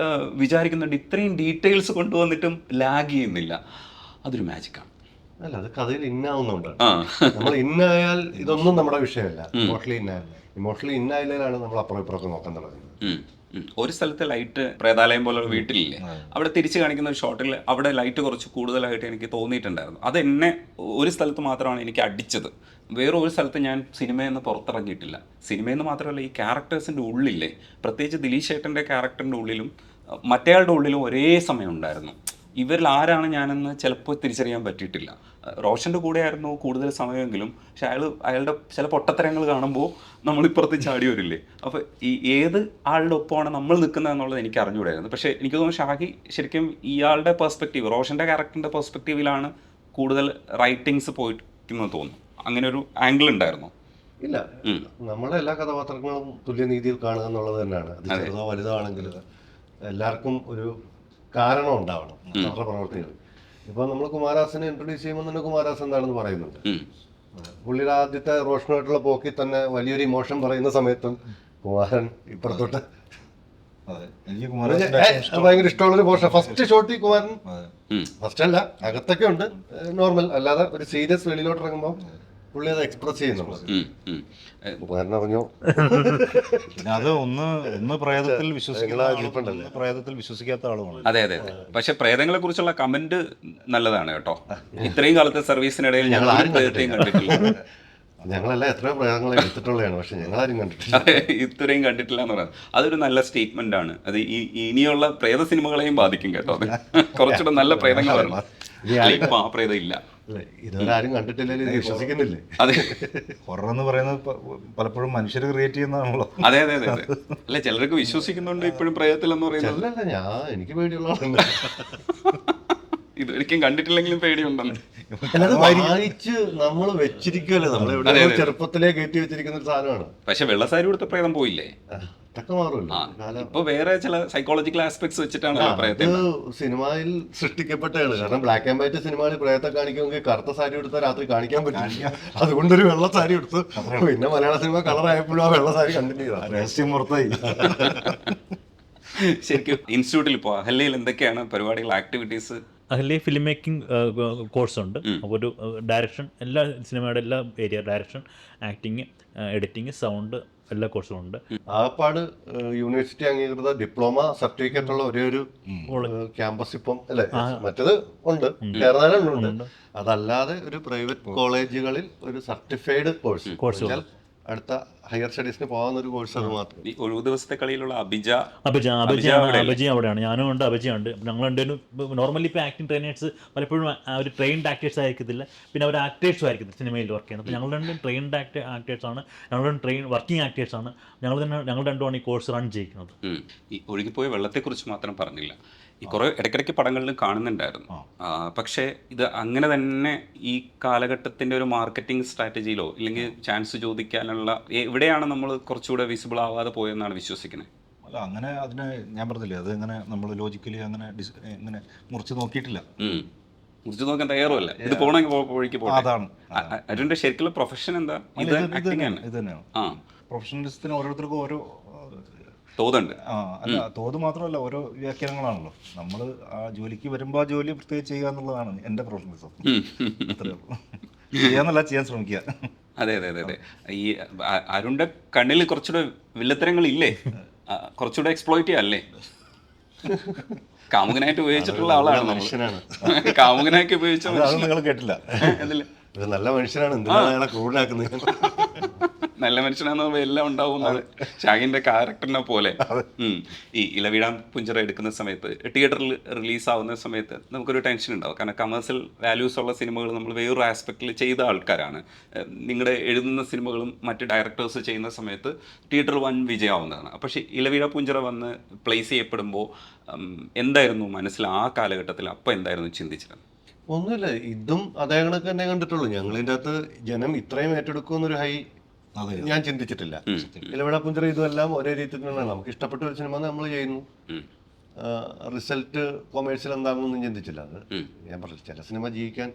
S2: വിചാരിക്കുന്നുണ്ട് ഇത്രയും ഡീറ്റെയിൽസ് കൊണ്ടുവന്നിട്ടും ലാഗ് ചെയ്യുന്നില്ല. അതൊരു മാജിക്കാണ്.
S3: അല്ല, അത് കഥയിൽ ഇന്നാവുന്നുണ്ടാണ്. നമ്മൾ ഇന്നായാൽ ഇതൊന്നും നമ്മുടെ വിഷയമല്ല. ഇമോഷണലി ഇന്നായാലാണ് നമ്മൾ അപ്പുറം ഇപ്പുറമൊക്കെ നോക്കാൻ തുടങ്ങുന്നത്.
S2: ഒരു സ്ഥലത്ത് ലൈറ്റ്, പ്രേതാലയം പോലുള്ള വീട്ടിലില്ലേ, അവിടെ തിരിച്ച് കാണിക്കുന്ന ഒരു ഷോട്ടിൽ അവിടെ ലൈറ്റ് കുറച്ച് കൂടുതലായിട്ട് എനിക്ക് തോന്നിയിട്ടുണ്ടായിരുന്നു. അത് എന്നെ ഒരു സ്ഥലത്ത് മാത്രമാണ് എനിക്ക് അടിച്ചത്. വേറെ ഒരു സ്ഥലത്ത് ഞാൻ സിനിമയിൽ നിന്ന് പുറത്തിറങ്ങിയിട്ടില്ല. സിനിമയിൽ നിന്ന് മാത്രമല്ല, ഈ ക്യാരക്ടേഴ്സിൻ്റെ ഉള്ളില്ലേ, പ്രത്യേകിച്ച് ദിലീഷ് ചേട്ടൻ്റെ ക്യാരക്ടറിൻ്റെ ഉള്ളിലും മറ്റേയാളുടെ ഉള്ളിലും ഒരേ സമയം ഉണ്ടായിരുന്നു. ഇവരിൽ ആരാണ് ഞാനെന്ന് ചിലപ്പോൾ തിരിച്ചറിയാൻ പറ്റിയിട്ടില്ല. റോഷൻ്റെ കൂടെ ആയിരുന്നു കൂടുതൽ സമയമെങ്കിലും, പക്ഷെ അയാളുടെ ചില പൊട്ടത്തരങ്ങൾ കാണുമ്പോൾ നമ്മളിപ്പുറത്ത് ചാടി വരില്ലേ. അപ്പോൾ ഈ ഏത് ആളുടെ ഒപ്പമാണ് നമ്മൾ നിൽക്കുന്നത് എന്നുള്ളത് എനിക്ക് അറിഞ്ഞുകൂടായിരുന്നു. പക്ഷേ എനിക്ക് തോന്നുന്നു ഷാഹി ശരിക്കും ഇയാളുടെ പെർസ്പെക്റ്റീവ്, റോഷൻ്റെ ക്യാരക്ടറിൻ്റെ പെർസ്പെക്റ്റീവിലാണ് കൂടുതൽ റൈറ്റിങ്സ് പോയിരിക്കുന്നത് തോന്നുന്നു. അങ്ങനെ ഒരു ആംഗിൾ ഉണ്ടായിരുന്നു.
S3: ഇല്ല, നമ്മളെ എല്ലാ കഥാപാത്രങ്ങളും തുല്യനീതിയിൽ കാണുക എന്നുള്ളത് തന്നെയാണ്. അത് ചെറുതോ വലുതോ ആണെങ്കിൽ എല്ലാവർക്കും ഒരു കാരണം ഉണ്ടാവണം അവരുടെ പ്രവർത്തികൾ. ഇപ്പൊ നമ്മൾ കുമാരഹാസനെ ഇൻട്രൊഡ്യൂസ് ചെയ്യുമ്പോൾ തന്നെ കുമാരഹാസൻ എന്താണെന്ന് പറയുന്നുണ്ട്. പുള്ളിയുടെ ആദ്യത്തെ റോഷനുമായിട്ടുള്ള പോക്കിൽ തന്നെ വലിയൊരു ഇമോഷൻ പറയുന്ന സമയത്തും കുമാരൻ ഇപ്പുറത്തോട്ട് ഭയങ്കര ഇഷ്ടമുള്ളൊരു പോർഷൻ. ഫസ്റ്റ് ഷോട്ടിൽ കുമാരൻ, ഫസ്റ്റ് അല്ല അകത്തൊക്കെ ഉണ്ട് നോർമൽ, അല്ലാതെ ഒരു സീരിയസ് വെളിയിലോട്ട് ഇറങ്ങുമ്പോൾ പുള്ളി അത് എക്സ്പ്രസ് ചെയ്യുന്നുള്ളൂ. കുമാരൻ അറിഞ്ഞോ?
S1: പിന്നെ അത് ഒന്ന് പ്രേതത്തിൽ വിശ്വസിക്കാത്ത ആളുമാണ്.
S2: അതെ അതെ അതെ. പക്ഷെ പ്രേതങ്ങളെ കുറിച്ചുള്ള കമന്റ് നല്ലതാണ് കേട്ടോ. ഇത്രയും കാലത്തെ സർവീസിനിടയിൽ ഞങ്ങൾ ആരും പ്രേതത്തെയും കണ്ടിട്ടില്ല.
S3: ഞങ്ങളെല്ലാം എത്രയോ പ്രേതങ്ങളെ എടുത്തിട്ടുള്ളതാണ്, പക്ഷെ ഞങ്ങളാരും കണ്ടിട്ടില്ല.
S2: ഇത്രയും കണ്ടിട്ടില്ല എന്ന് പറയുന്നത് അതൊരു നല്ല സ്റ്റേറ്റ്മെന്റ് ആണ്. അത് ഇനിയുള്ള പ്രേത സിനിമകളെയും ബാധിക്കും കേട്ടോ. കുറച്ചുകൂടെ നല്ല പ്രേതങ്ങൾ വരണം. ഇപ്പൊ ആ പ്രേതം ഇല്ല,
S3: ഇതുവരെ ആരും കണ്ടിട്ടില്ലേ, വിശ്വസിക്കുന്നില്ലേ?
S2: അതെ,
S1: ഹൊറർ എന്ന് പറയുന്നത് പലപ്പോഴും മനുഷ്യർ ക്രിയേറ്റ് ചെയ്യുന്നതാണല്ലോ.
S2: അതെ അതെ അതെ അതെ. അല്ല, ചിലർക്ക് വിശ്വസിക്കുന്നുണ്ട് ഇപ്പോഴും പ്രേതത്തിലെന്ന് പറയുന്നത്.
S3: എനിക്ക് പേടിയുള്ള
S2: ഇതൊരിക്കലും കണ്ടിട്ടില്ലെങ്കിലും പേടിയുണ്ടെന്ന്
S3: വായിച്ച് നമ്മൾ വെച്ചിരിക്കുമല്ലോ, നമ്മളെവിടെ ചെറുപ്പത്തിലേ കയറ്റി വെച്ചിരിക്കുന്ന ഒരു സാധനമാണ്.
S2: പക്ഷെ വെള്ളസാരി കൊടുത്ത പ്രേതം പോയില്ലേ?
S3: ഇതൊക്കെ മാറുമല്ലോ.
S2: ഇപ്പൊ വേറെ ചില സൈക്കോളജിക്കൽ ആസ്പെക്ട്സ് വെച്ചിട്ടാണ്
S3: സിനിമയിൽ സൃഷ്ടിക്കപ്പെട്ടതാണ്. കാരണം ബ്ലാക്ക് ആൻഡ് വൈറ്റ് സിനിമയിൽ പ്രേതത്തെ കാണിക്കുമെങ്കിൽ കറുത്ത സാരി എടുത്താൽ രാത്രി കാണിക്കാൻ പറ്റില്ല. അതുകൊണ്ടൊരു വെള്ള സാരി എടുത്തു. പിന്നെ മലയാള സിനിമ കളറായപ്പോഴും ആ വെള്ള സാരി കണ്ടിന്യൂ ചെയ്താൽ രഹസ്യം പുറത്തായി.
S2: ശരിക്കും ഇൻസ്റ്റിറ്റ്യൂട്ടിൽ ഇപ്പോൾ അഹല്യയിൽ എന്തൊക്കെയാണ് പരിപാടികൾ, ആക്ടിവിറ്റീസ്?
S5: അഹല്യ ഫിലിം മേക്കിംഗ് കോഴ്സുണ്ട്. അപ്പോൾ ഒരു ഡയറക്ഷൻ, എല്ലാ സിനിമയുടെ എല്ലാ area, direction, acting, editing, sound, എല്ലാ കോഴ്സും ഉണ്ട്.
S3: ആകപ്പാട് യൂണിവേഴ്സിറ്റി അംഗീകൃത ഡിപ്ലോമ സർട്ടിഫിക്കറ്റ് ഉള്ള ഒരേ ഒരു ക്യാമ്പസ് ഇപ്പം അല്ലേ? മറ്റത് ഉണ്ട്, കേരളത്തിലുണ്ട്. അതല്ലാതെ ഒരു പ്രൈവറ്റ് കോളേജുകളിൽ ഒരു സർട്ടിഫൈഡ് കോഴ്സ് അടുത്ത ഹയർ സ്റ്റഡീസിന് പോകുന്ന ഒരു കോഴ്സ് അത് മാത്രം.
S2: ഈ ഒഴിവു ദിവസത്തെ കളിയിലുള്ള അഭിജ
S5: അവിടെയാണ്. ഞാനും ഉണ്ട്, അഭിജയുണ്ട്. ഞങ്ങൾ രണ്ടുപേരും നോർമലി ഇപ്പോൾ ആക്ടിങ് ട്രെയിനേഴ്സ് പലപ്പോഴും ഒരു ട്രെയിൻഡ് ആക്ടേഴ്സ് ആയിരിക്കത്തില്ല, പിന്നെ അവർ ആക്ടേഴ്സും ആയിരിക്കത്തില്ല സിനിമയിൽ വർക്ക് ചെയ്യുന്നത്. അപ്പോൾ ഞങ്ങൾ രണ്ടും ട്രെയിൻഡ് ആക്ടേഴ്സാണ്, ഞങ്ങൾ വർക്കിംഗ് ആക്ടേഴ്സാണ്. ഞങ്ങൾ രണ്ടുമാണ് ഈ കോഴ്സ് റൺ ചെയ്യിക്കുന്നത്.
S2: ഈ ഒഴുകിപ്പോയ വെള്ളത്തെക്കുറിച്ച് മാത്രം പറഞ്ഞില്ല. ഈ കുറേ ഇടയ്ക്കിടയ്ക്ക് പടങ്ങളിലും കാണുന്നുണ്ടായിരുന്നു. പക്ഷേ ഇത് അങ്ങനെ തന്നെ ഈ കാലഘട്ടത്തിൻ്റെ ഒരു മാർക്കറ്റിംഗ് സ്ട്രാറ്റജിയിലോ ഇല്ലെങ്കിൽ ചാൻസ് ചോദിക്കാനുള്ള എവിടെയാണ് നമ്മൾ കുറച്ചുകൂടെ വിസിബിൾ ആവാതെ പോയെന്നാണ് വിശ്വസിക്കുന്നത്?
S1: അല്ല, അങ്ങനെ അതിനെ ഞാൻ പറഞ്ഞില്ലേ, അത് ഇങ്ങനെ നമ്മൾ ലോജിക്കലി അങ്ങനെ ഇങ്ങനെ മുറിച്ച് നോക്കിയിട്ടില്ല.
S2: മുറിച്ച് നോക്കാൻ തയ്യാറുമല്ല. ഇത് പോകണമെങ്കിൽ പോഴിക്ക് പോകണം.
S1: അതാണ്
S2: അരുണിന്റെ ശരിക്കുള്ള പ്രൊഫഷൻ എന്താ? ഇത്
S1: തന്നെയാണ്. പ്രൊഫഷണലിസത്തിന് ഓരോരുത്തർക്കും ഓരോ
S2: തോതുണ്ട്.
S1: അല്ല, തോത് മാത്രമല്ല, ഓരോ വ്യാഖ്യാനങ്ങളാണല്ലോ. നമ്മൾ ആ ജോലിക്ക് വരുമ്പോൾ ആ ജോലി പ്രത്യേകിച്ച് ചെയ്യുക എന്നുള്ളതാണ് എൻ്റെ പ്രൊഫഷണലിസം. അത്രേ ഉള്ളൂ. ചെയ്യാന്നല്ല, ചെയ്യാൻ ശ്രമിക്കുക.
S2: അതെ അതെ അതെ അതെ. ഈ അരുണിന്റെ കണ്ണിൽ കുറച്ചുകൂടെ വില്ലത്തരങ്ങളില്ലേ? കുറച്ചുകൂടെ എക്സ്പ്ലോയിറ്റ് ചെയ്യാല്ലേ? കാമുകനായിട്ട് ഉപയോഗിച്ചിട്ടുള്ള ആളാണ്
S3: മനുഷ്യനാണ്.
S2: കാമുകനായിട്ട് ഉപയോഗിച്ച
S1: നിങ്ങൾ കേട്ടില്ല.
S3: ഒരു നല്ല മനുഷ്യനാണ്, എന്തിനാണ് അയാളെ ക്രൂഡാക്കുന്നത്?
S2: നല്ല മനുഷ്യനാണെന്ന് എല്ലാം ഉണ്ടാവും ഷാഹിന്റെ ക്യാരക്ടറിനെ പോലെ. ഈ ഇലവീഴാം പുഞ്ചിറ എടുക്കുന്ന സമയത്ത് തിയേറ്ററിൽ റിലീസാവുന്ന സമയത്ത് നമുക്കൊരു ടെൻഷൻ ഉണ്ടാവും. കാരണം കമേഴ്സ്യൽ വാല്യൂസ് ഉള്ള സിനിമകൾ നമ്മൾ വേറൊരു ആസ്പെക്റ്റിൽ ചെയ്ത ആൾക്കാരാണ്. നിങ്ങളുടെ എഴുതുന്ന സിനിമകളും മറ്റ് ഡയറക്ടേഴ്സ് ചെയ്യുന്ന സമയത്ത് തിയേറ്ററിൽ വൻ വിജയമാവുന്നതാണ്. പക്ഷേ ഇലവീഴാം പുഞ്ചിറ വന്ന് പ്ലേസ് ചെയ്യപ്പെടുമ്പോൾ എന്തായിരുന്നു മനസ്സിൽ ആ കാലഘട്ടത്തിൽ? അപ്പോൾ എന്തായിരുന്നു ചിന്തിച്ചിരുന്നത്?
S3: ഒന്നുമില്ല, ഇതും അതേ കണക്ക് തന്നെ കണ്ടിട്ടുള്ളൂ. ഞങ്ങളിതിൻ്റെ അകത്ത് ജനം ഇത്രയും ഏറ്റെടുക്കുമെന്നൊരു ഹൈ ഞാൻ ചിന്തിച്ചിട്ടില്ല. ഇലവിഴ പുഞ്ചിറ ഇതുമെല്ലാം ഒരേ രീതിയിൽ തന്നെയാണ്. നമുക്ക് ഇഷ്ടപ്പെട്ട ഒരു സിനിമ നമ്മൾ ചെയ്യുന്നു, റിസൾട്ട് കൊമേഴ്സ്യൽ എന്താണെന്നൊന്നും ചിന്തിച്ചില്ല. അത് ഞാൻ പറഞ്ഞു, ചില സിനിമ ജീവിക്കാൻ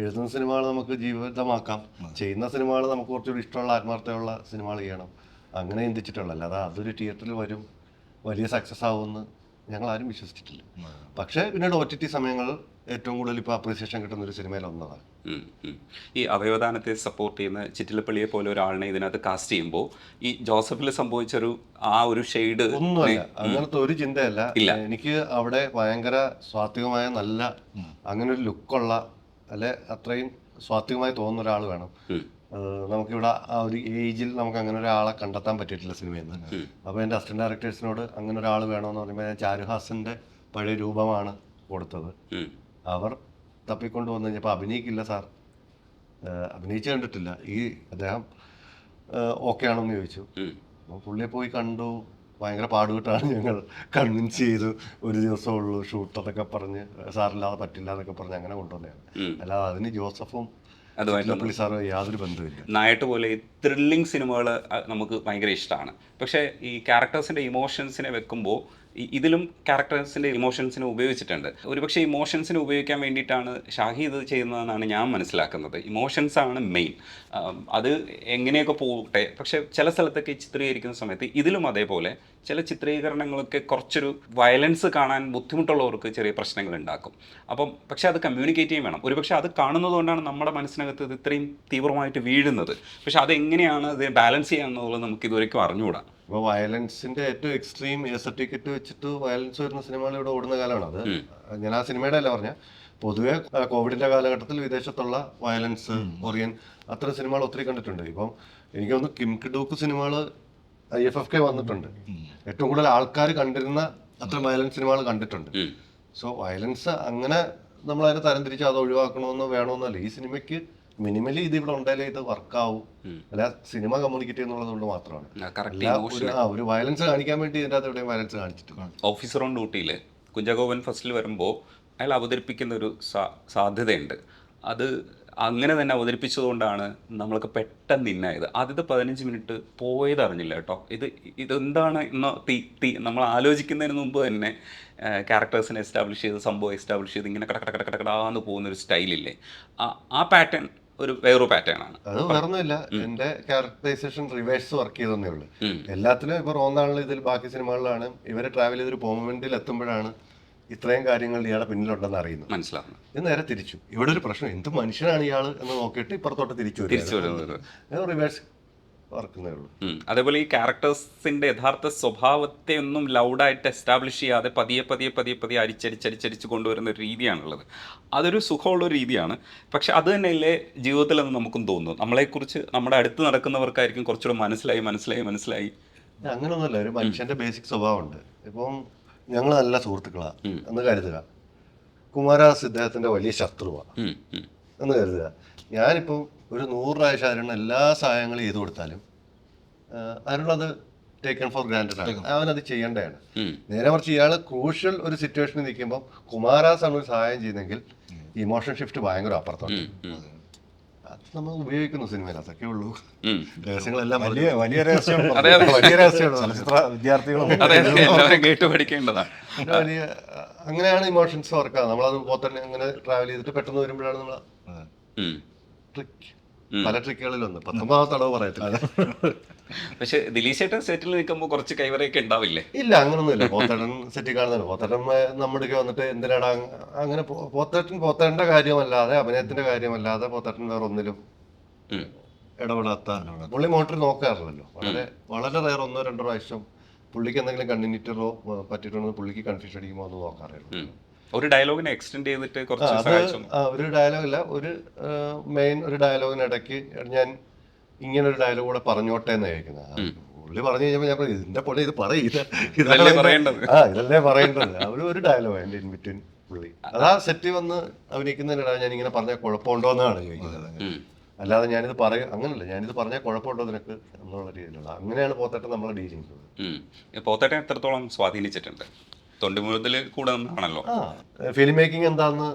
S3: എഴുതുന്ന സിനിമകൾ നമുക്ക് ജീവിതമാക്കാം, ചെയ്യുന്ന സിനിമകൾ നമുക്ക് കുറച്ചുകൂടി ഇഷ്ടമുള്ള ആത്മാർത്ഥമുള്ള സിനിമകൾ ചെയ്യണം, അങ്ങനെ ചിന്തിച്ചിട്ടുള്ളൂ. അല്ലാതെ അതൊരു തിയേറ്ററിൽ വരും വലിയ സക്സസ് ആവുമെന്ന് ഞങ്ങൾ ആരും വിശ്വസിച്ചിട്ടില്ല. പക്ഷേ പിന്നീട് OTT സമയങ്ങൾ ഏറ്റവും കൂടുതൽ ഇപ്പോൾ അപ്രീസിയേഷൻ കിട്ടുന്ന ഒരു സിനിമയിൽ ഒന്നതാണ്.
S2: ഈ അവയവദാനത്തെ സപ്പോർട്ട് ചെയ്യുന്ന ചിറ്റിലപ്പള്ളിയെ പോലെ ഒരാളിനെ ഇതിനകത്ത് കാസ്റ്റ് ചെയ്യുമ്പോൾ ഈ ജോസഫിൽ സംഭവിച്ചൊരു ആ ഒരു ഷെയ്ഡ്
S3: ഒന്നുമല്ല, അങ്ങനത്തെ ഒരു ചിന്തയല്ല. എനിക്ക് അവിടെ ഭയങ്കര സ്വാത്വികമായ നല്ല അങ്ങനെ ഒരു ലുക്കുള്ള അല്ലെ അത്രയും സ്വാത്വികമായി തോന്നുന്ന ഒരാൾ വേണം. നമുക്കിവിടെ ആ ഒരു ഏജിൽ നമുക്ക് അങ്ങനെ ഒരാളെ കണ്ടെത്താൻ പറ്റിയിട്ടില്ല സിനിമയിൽ നിന്ന്. അപ്പോൾ എൻ്റെ അസിസ്റ്റന്റ് ഡയറക്ടേഴ്സിനോട് അങ്ങനെ ഒരാൾ വേണമെന്ന് പറയുമ്പോൾ ഞാൻ ചാരുഹാസൻ്റെ പഴയ രൂപമാണ് കൊടുത്തത്. അവർ തപ്പിക്കൊണ്ട് വന്നു കഴിഞ്ഞപ്പോൾ അഭിനയിക്കില്ല സാർ, അഭിനയിച്ച് കണ്ടിട്ടില്ല, ഈ അദ്ദേഹം ഓക്കെ ആണെന്ന് ചോദിച്ചു. അപ്പോൾ പുള്ളിയെ പോയി കണ്ടു, ഭയങ്കര പാടുപെട്ടാണ് ഞങ്ങൾ കൺവിൻസ് ചെയ്തു. ഒരു ദിവസമേ ഉള്ളൂ ഷൂട്ട് എന്നൊക്കെ പറഞ്ഞ്, സാറില്ലാതെ പറ്റില്ല എന്നൊക്കെ പറഞ്ഞ് അങ്ങനെ കൊണ്ടുവന്നതാണ്. അല്ലാതെ അതിന് ജോസഫും അതുമായിട്ട് സാറ് യാതൊരു ബന്ധമില്ല.
S2: നായിട്ട് പോലെ ഈ ത്രില്ലിംഗ് സിനിമകൾ നമുക്ക് ഭയങ്കര ഇഷ്ടമാണ്. പക്ഷേ ഈ ക്യാരക്ടേഴ്സിൻ്റെ ഇമോഷൻസിനെ വെക്കുമ്പോൾ ഇതിലും ക്യാരക്ടേഴ്സിൻ്റെ ഇമോഷൻസിനെ ഉപയോഗിച്ചിട്ടുണ്ട്. ഒരുപക്ഷെ ഇമോഷൻസിനെ ഉപയോഗിക്കാൻ വേണ്ടിയിട്ടാണ് ഷാഹി ഇത് ചെയ്യുന്നതെന്നാണ് ഞാൻ മനസ്സിലാക്കുന്നത്. ഇമോഷൻസാണ് മെയിൻ. അത് എങ്ങനെയൊക്കെ പോകട്ടെ, പക്ഷെ ചില സ്ഥലത്തൊക്കെ ചിത്രീകരിക്കുന്ന സമയത്ത് ഇതിലും അതേപോലെ ചില ചിത്രീകരണങ്ങളൊക്കെ കുറച്ചൊരു വയലൻസ് കാണാൻ ബുദ്ധിമുട്ടുള്ളവർക്ക് ചെറിയ പ്രശ്നങ്ങൾ ഉണ്ടാക്കും. പക്ഷെ അത് കമ്മ്യൂണിക്കേറ്റ് ചെയ്യാൻ വേണം. ഒരുപക്ഷെ അത് കാണുന്നതുകൊണ്ടാണ് നമ്മുടെ മനസ്സിനകത്ത് ഇത് ഇത്രയും തീവ്രമായിട്ട് വീഴുന്നത്. പക്ഷെ അതെങ്ങനെയാണ് അത് ബാലൻസ് ചെയ്യാന്നുള്ളത് നമുക്ക് ഇതുവരെയ്ക്കും അറിഞ്ഞുകൂടാ.
S3: ഇപ്പോൾ വയലൻസിന്റെ ഏറ്റവും എക്സ്ട്രീം സർട്ടിഫിക്കറ്റ് വെച്ചിട്ട് വയലൻസ് വരുന്ന സിനിമകൾ ഇവിടെ ഓടുന്ന കാലമാണ്. അത് ഞാൻ ആ സിനിമയുടെ അല്ല പറഞ്ഞ, പൊതുവെ കോവിഡിന്റെ കാലഘട്ടത്തിൽ വിദേശത്തുള്ള വയലൻസ്, കൊറിയൻ അത്തരം സിനിമകൾ ഒത്തിരി കണ്ടിട്ടുണ്ട്. ഇപ്പം എനിക്ക് തോന്നുന്നു കിം കിഡൂക്ക് സിനിമകൾ IFFK വന്നിട്ടുണ്ട്. ഏറ്റവും കൂടുതൽ ആൾക്കാർ കണ്ടിരുന്ന അത്തരം വയലൻസ് സിനിമകൾ കണ്ടിട്ടുണ്ട്. സോ വയലൻസ് അങ്ങനെ നമ്മളതിനെ തരംതിരിച്ച് അത് ഒഴിവാക്കണമെന്നോ വേണമെന്നല്ല. ഈ സിനിമയ്ക്ക് മിനിമലി ഇത് ഇവിടെ ഉണ്ടായാലേ ഇത് വർക്കാവും. അല്ല സിനിമ കമ്മ്യൂണിക്കേറ്റ് ചെയ്യുന്നുള്ളത് കൊണ്ട് മാത്രമാണ്. ഒരു വയലൻസ് കാണിക്കാൻ വേണ്ടി ഇതിൻ്റെ അകത്ത് എവിടെയും വയലൻസ് കാണിച്ചിട്ടില്ല.
S2: ഓഫീസർ ഓൺ ഡ്യൂട്ടിയിൽ കുഞ്ചാക്കോവൻ ഫസ്റ്റിൽ വരുമ്പോൾ അയാൾ അവതരിപ്പിക്കുന്ന ഒരു സാധ്യതയുണ്ട്. അത് അങ്ങനെ തന്നെ അവതരിപ്പിച്ചതുകൊണ്ടാണ് നമ്മൾക്ക് പെട്ടെന്ന് ഇന്നായത്. ആദ്യത്തെ 15 മിനിറ്റ് പോയത് അറിഞ്ഞില്ല കേട്ടോ. ഇതെന്താണ് ഇന്ന് നമ്മൾ ആലോചിക്കുന്നതിന് മുമ്പ് തന്നെ ക്യാരക്ടേഴ്സിനെ എസ്റ്റാബ്ലിഷ് ചെയ്ത് സംഭവം എസ്റ്റാബ്ലിഷ് ചെയ്ത് ഇങ്ങനെ കടകടകടകടാന്ന് പോകുന്നൊരു സ്റ്റൈലില്ലേ, ആ പാറ്റേൺ വേറൊരു പാറ്റേൺ ആണ്.
S3: അത് വേറൊന്നുമില്ല, എന്റെ ക്യാരക്ടറൈസേഷൻ റിവേഴ്സ് വർക്ക് ചെയ്തേ ഉള്ളൂ. എല്ലാത്തിനും ഇപ്പൊ റോന്നാണല്ലോ, ഇതിൽ ബാക്കി സിനിമകളിലാണ് ഇവരെ ട്രാവൽ ചെയ്തൊരു മൊമെന്റിൽ എത്തുമ്പോഴാണ് ഇത്രയും കാര്യങ്ങൾ ഇയാളെ പിന്നിലുണ്ടെന്ന് അറിയുന്നു,
S2: മനസ്സിലാവുന്നു.
S3: ഇത് നേരെ തിരിച്ചു. ഇവിടെ ഒരു പ്രശ്നം, എന്ത് മനുഷ്യനാണ് ഇയാൾ എന്ന് നോക്കിയിട്ട് ഇപ്പുറത്തോട്ട് തിരിച്ചു റിവേഴ്സ് വർക്കുന്നേ ഉള്ളൂ.
S2: അതേപോലെ ഈ ക്യാരക്ടേഴ്സിന്റെ യഥാർത്ഥ സ്വഭാവത്തെ ഒന്നും ലൗഡായിട്ട് എസ്റ്റാബ്ലിഷ് ചെയ്യാതെ പതിയെ പതിയെ പതിയെ പതിയെ അരിച്ചരിച്ചരിച്ചരിച്ച് കൊണ്ടുവരുന്ന ഒരു രീതിയാണുള്ളത്. അതൊരു സുഖമുള്ള രീതിയാണ്. പക്ഷെ അത് തന്നെയല്ലേ ജീവിതത്തിലെന്ന് നമുക്കും തോന്നുന്നു. നമ്മളെക്കുറിച്ച് നമ്മുടെ അടുത്ത് നടക്കുന്നവർക്കായിരിക്കും കുറച്ചുകൂടെ മനസ്സിലായി.
S3: അങ്ങനെയൊന്നുമല്ല, ഒരു മനുഷ്യന്റെ ബേസിക് സ്വഭാവമുണ്ട്. ഇപ്പം ഞങ്ങൾ നല്ല സുഹൃത്തുക്കളാണ് എന്ന് കരുതുക, കുമാരദാസ് ഇദ്ദേഹത്തിന്റെ വലിയ ശത്രുവാണ് എന്ന് കരുതുക. ഞാനിപ്പം ഒരു 100 പ്രാവശ്യം അരുണ് എല്ലാ സഹായങ്ങളും ചെയ്തു കൊടുത്താലും അരുണത് ടേക്കൺ ഫോർ ഗ്രാൻഡഡ് ആണ്, അവനത് ചെയ്യേണ്ടതാണ്. നേരെ മറിച്ച് ഇയാൾ ക്രൂഷ്യൽ ഒരു സിറ്റുവേഷനിൽ നിൽക്കുമ്പോൾ കുമാരാസാണ് ഒരു സഹായം ചെയ്യുന്നെങ്കിൽ ഇമോഷൻ ഷിഫ്റ്റ് ഭയങ്കര അപ്പുറത്താണ്. അത് നമ്മൾ ഉപയോഗിക്കുന്നു സിനിമയിൽ, അതൊക്കെ ഉള്ളൂ. രഹസ്യങ്ങളെല്ലാം
S1: വലിയ രഹസ്യമാണ്, വലിയ രഹസ്യമാണ്. ചലച്ചിത്ര വിദ്യാർത്ഥികളും
S2: കേട്ട് പഠിക്കേണ്ടതാണ്.
S3: വലിയ അങ്ങനെയാണ് ഇമോഷൻസ് വർക്കാണ്. നമ്മളത് തന്നെ അങ്ങനെ ട്രാവൽ ചെയ്തിട്ട് പെട്ടെന്ന് വരുമ്പോഴാണ് നമ്മൾ ട്രിക്ക്, പല ട്രിക്കുകളിലൊന്ന് 19ാമത്തെ അളവ് പറയത്തില്ല.
S2: പക്ഷെ ദിലീഷ് ചേട്ടൻ സെറ്റിൽ നിൽക്കുമ്പോൾ കുറച്ച് കൈവറയൊക്കെ ഉണ്ടാവില്ലേ?
S3: ഇല്ല, അങ്ങനൊന്നുമില്ല. പോത്തേട്ടൻ സെറ്റിൽ കാണുന്നില്ല. പോത്തേട്ടൻ നമ്മുടെ വന്നിട്ട് എന്തിനാടാ അങ്ങനെ പോത്തേട്ടൻ്റെ കാര്യമല്ലാതെ, അഭിനയത്തിന്റെ കാര്യമല്ലാതെ പോത്തേട്ടൻ വേറെ ഒന്നിലും ഇടപെടാത്ത പുള്ളി മോണിറ്റർ നോക്കാറില്ലല്ലോ. വളരെ വളരെ റയർ 1-2 പ്രാവശ്യം പുള്ളിക്ക് എന്തെങ്കിലും കണ്ടിന്യൂറ്ററോ പറ്റിയിട്ടുണ്ടെന്ന് പുള്ളിക്ക് കൺഫ്യൂഷൻ അടിക്കുമ്പോൾ ഒന്ന് നോക്കാറില്ല.
S2: ഒരു ഡയലോഗിനെ എക്സ്റ്റെൻഡ് ചെയ്തിട്ട് കുറച്ച്
S3: ഒരു ഡയലോഗില്ല, ഒരു മെയിൻ ഒരു ഡയലോഗിനിടയ്ക്ക് ഞാൻ ഇങ്ങനെ ഒരു ഡയലോഗ് കൂടെ പറഞ്ഞോട്ടെ എന്ന് ചോദിക്കുന്നത്. പുള്ളി പറഞ്ഞു കഴിഞ്ഞപ്പോൾ ഞാൻ പറഞ്ഞു ഇതിന്റെ പോലെ ഇത്
S2: ഇതല്ലേ പറയേണ്ടത്.
S3: ഇതല്ലേ പറയേണ്ടത്. ഒരു ഡയലോഗ് എൻ്റെ ഇൻ ബിറ്റ്വീൻ പുള്ളി അതാ സെറ്റ് വന്ന് അഭിനയിക്കുന്നതിനിടെ ഞാൻ ഇങ്ങനെ പറഞ്ഞാൽ കുഴപ്പമുണ്ടോ എന്നാണ് ചോദിക്കുന്നത്. അല്ലാതെ ഞാനിത് അങ്ങനല്ല, ഞാനിത് പറഞ്ഞാൽ കുഴപ്പമുണ്ടോ നിനക്ക് എന്നുള്ള രീതിയിലുള്ള അങ്ങനെയാണ് പോത്തേട്ടൻ നമ്മളെ ഡീൽ ചെയ്യുന്നത്.
S2: പോത്തേട്ടൻ എത്രത്തോളം സ്വാധീനിച്ചിട്ടുണ്ട്? തൊണ്ടിമുതൽ കൂടെ ആണല്ലോ.
S3: ഫിലിം മേക്കിംഗ് എന്താന്ന്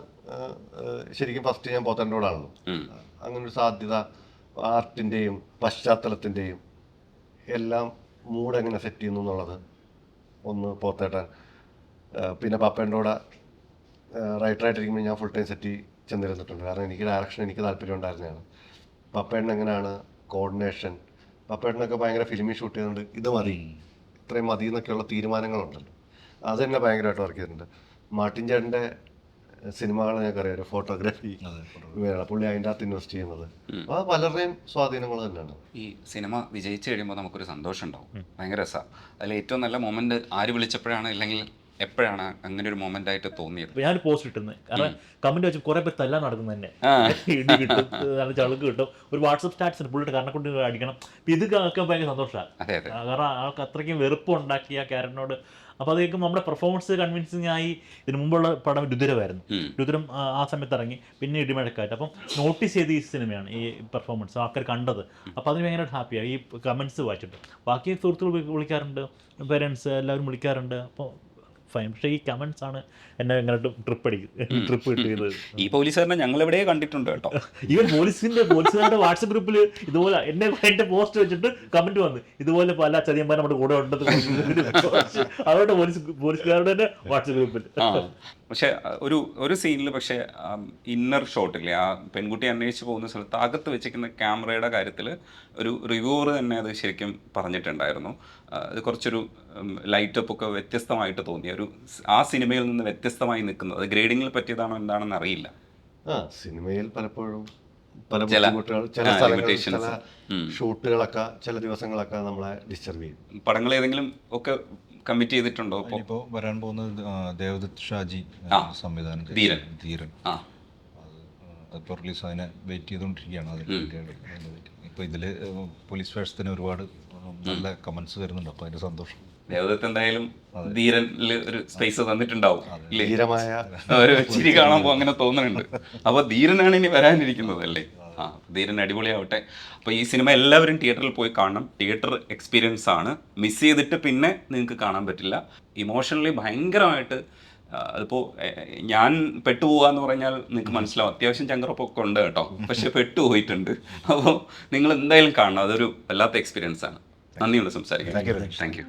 S3: ശരിക്കും ഫസ്റ്റ് ഞാൻ പോത്തേട്ടനോടാണല്ലോ. അങ്ങനൊരു സാധ്യത ആർട്ടിൻ്റെയും പശ്ചാത്തലത്തിൻ്റെയും എല്ലാം മൂഡ് എങ്ങനെ സെറ്റ് ചെയ്യുന്നു എന്നുള്ളത് ഒന്ന് പോത്തേട്ടൻ. പിന്നെ പപ്പേൻ്റെ കൂടെ റൈറ്ററായിട്ടിരിക്കുമ്പോൾ ഞാൻ ഫുൾ ടൈം സെറ്റ് ചെന്നിരുന്നിട്ടുണ്ട്. കാരണം എനിക്ക് ഡയറക്ഷൻ എനിക്ക് താല്പര്യം ഉണ്ടായിരുന്നതാണ്. പപ്പേട്ടൻ എങ്ങനെയാണ് കോർഡിനേഷൻ, പപ്പേട്ടനൊക്കെ ഭയങ്കര ഫിലിമി ഷൂട്ട് ചെയ്തുകൊണ്ട് ഇത് മതി, ഇത്രയും മതി എന്നൊക്കെയുള്ള തീരുമാനങ്ങളുണ്ടല്ലോ. അത് തന്നെ ഭയങ്കരമായിട്ട് വർക്ക് ചെയ്തിട്ടുണ്ട്. മാർട്ടിൻ ചേട്ടൻ്റെ സിനിമകൾ ഞങ്ങൾക്കറിയാം, ഒരു ഫോട്ടോഗ്രാഫി വേണം പുള്ളി അതിൻ്റെ അകത്ത് ഇൻവെസ്റ്റ് ചെയ്യുന്നത്. അപ്പോൾ പലരുടെയും സ്വാധീനങ്ങൾ തന്നെയാണ്.
S2: ഈ സിനിമ വിജയിച്ചു കഴിയുമ്പോൾ നമുക്കൊരു സന്തോഷം ഉണ്ടാവും, ഭയങ്കര രസമാണ്. അതിൽ ഏറ്റവും നല്ല മൊമെന്റ് ആര് വിളിച്ചപ്പോഴാണ്, ഇല്ലെങ്കിൽ എപ്പോഴാണ് അങ്ങനെ ഒരു മൊമെന്റ് ആയിട്ട് തോന്നിയത്?
S5: ഞാൻ പോസ്റ്റ് ഇട്ടുന്നത് കാരണം കമന്റ് വെച്ച് കുറെ പേര് തല്ലാൻ നടക്കുന്നത് തന്നെ, ഇടി കിട്ടും, നല്ല ചളുക്ക് കിട്ടും. ഒരു വാട്സപ്പ് സ്റ്റാറ്റസ് പുള്ളിയുടെ കാരണം കൊണ്ട് അടിക്കണം. ഇത് ഒക്കെ ഭയങ്കര സന്തോഷമാണ്. കാരണം ആൾക്ക് അത്രയ്ക്കും വെറുപ്പ് ഉണ്ടാക്കി ആ ക്യാരക്ടറിനോട്. അപ്പോൾ അതൊക്കെ നമ്മുടെ പെർഫോമൻസ് കൺവിൻസിങ് ആയി. ഇതിനു മുമ്പുള്ള പടം രുദ്രമായിരുന്നു. രുദ്രം ആ സമയത്ത് ഇറങ്ങി, പിന്നെ ഇടിമഴക്കാറ്റ്. അപ്പം നോട്ടീസ് ചെയ്ത് ഈ സിനിമയാണ് ഈ പെർഫോമൻസ് ആൾക്കാർ കണ്ടത്. അപ്പോൾ അതിന് ഭയങ്കര ഹാപ്പിയാണ് ഈ കമൻറ്റ്സ് വായിച്ചിട്ട്. ബാക്കി സുഹൃത്തുക്കൾ വിളിക്കാറുണ്ട്, പേരൻസ് എല്ലാവരും വിളിക്കാറുണ്ട്. അപ്പോൾ ഫൈൻ. പക്ഷേ ഈ കമൻസ് ആണ് എന്നെ ഭയങ്കര ട്രിപ്പ് കിട്ടിയത്.
S2: ഈ പോലീസുകാരനെ ഞങ്ങൾ എവിടെയോ കണ്ടിട്ടുണ്ട് കേട്ടോ.
S5: ഈവൻ പോലീസുകാരുടെ വാട്സപ്പ് ഗ്രൂപ്പിൽ ഇതുപോലെ എൻ്റെ പോസ്റ്റ് വെച്ചിട്ട് കമന്റ് വന്നു, ഇതുപോലെ പല ചതിയന്മാർ നമ്മുടെ കൂടെ ഉണ്ടെന്ന്. അവരുടെ പോലീസുകാരുടെ തന്നെ വാട്സപ്പ് ഗ്രൂപ്പിൽ.
S2: പക്ഷെ ഒരു സീനിൽ പക്ഷേ ഇന്നർ ഷോട്ടില്ലേ, ആ പെൺകുട്ടി അന്വേഷിച്ച് പോകുന്ന സ്ഥലത്ത് അകത്ത് വെച്ചിരിക്കുന്ന ക്യാമറയുടെ കാര്യത്തിൽ ഒരു റിവ്യൂവർ തന്നെ അത് ശരിക്കും പറഞ്ഞിട്ടുണ്ടായിരുന്നു. അത് കുറച്ചൊരു ലൈറ്റപ്പ് ഒക്കെ വ്യത്യസ്തമായിട്ട് തോന്നി, ആ സിനിമയിൽ നിന്ന് വ്യത്യസ്തമായി നിൽക്കുന്നത്. അത് ഗ്രേഡിങ്ങിൽ പറ്റിയതാണോ എന്താണെന്ന് അറിയില്ല.
S3: സിനിമയിൽ പലപ്പോഴും പല ബുദ്ധിമുട്ടുകൾ, ചില സ്ഥലങ്ങളിൽ ചില ഷൂട്ടുകളൊക്കെ ചില ദിവസങ്ങളൊക്കെ നമ്മളെ ഡിസ്റ്റർബ് ചെയ്യും.
S2: പടങ്ങൾ ഏതെങ്കിലും ഒക്കെ കമ്മിറ്റ് ചെയ്തിട്ടുണ്ടോ?
S1: ഇപ്പോൾ വരാൻ പോകുന്നത് ദേവദത്ത് ഷാജി സംവിധാനം ധീരൻ. അതിപ്പോൾ റിലീസ് അതിനെ വെയിറ്റ് ചെയ്തുകൊണ്ടിരിക്കുകയാണ്. അതിന് ഇപ്പോൾ ഇതിൽ പോലീസ് വേഷത്തിന് ഒരുപാട് നല്ല കമൻസ് വരുന്നുണ്ട്. അപ്പോൾ അതിൻ്റെ സന്തോഷം.
S2: ദേവദത്ത് എന്തായാലും ധീരനിൽ ഒരു സ്പേസ് തന്നിട്ടുണ്ടാവും.
S3: ഒരു
S2: ചിരി കാണുമ്പോൾ അങ്ങനെ തോന്നുന്നുണ്ട്. അപ്പോൾ ധീരനാണ് ഇനി വരാനിരിക്കുന്നത് അല്ലേ? ധീരൻ അടിപൊളിയാവട്ടെ. അപ്പോൾ ഈ സിനിമ എല്ലാവരും തിയേറ്ററിൽ പോയി കാണണം. തിയേറ്റർ എക്സ്പീരിയൻസ് ആണ്. മിസ് ചെയ്തിട്ട് പിന്നെ നിങ്ങൾക്ക് കാണാൻ പറ്റില്ല. ഇമോഷണലി ഭയങ്കരമായിട്ട് അതിപ്പോൾ ഞാൻ പെട്ടുപോകാന്ന് പറഞ്ഞാൽ നിങ്ങൾക്ക് മനസ്സിലാവും. അത്യാവശ്യം ചങ്കറപ്പൊക്കെ ഉണ്ട് കേട്ടോ, പക്ഷെ പെട്ടുപോയിട്ടുണ്ട്. അപ്പോൾ നിങ്ങൾ എന്തായാലും കാണണം. അതൊരു വല്ലാത്ത എക്സ്പീരിയൻസ് ആണ്. നന്ദിയുണ്ട് സംസാരിക്കാൻ. Thank you.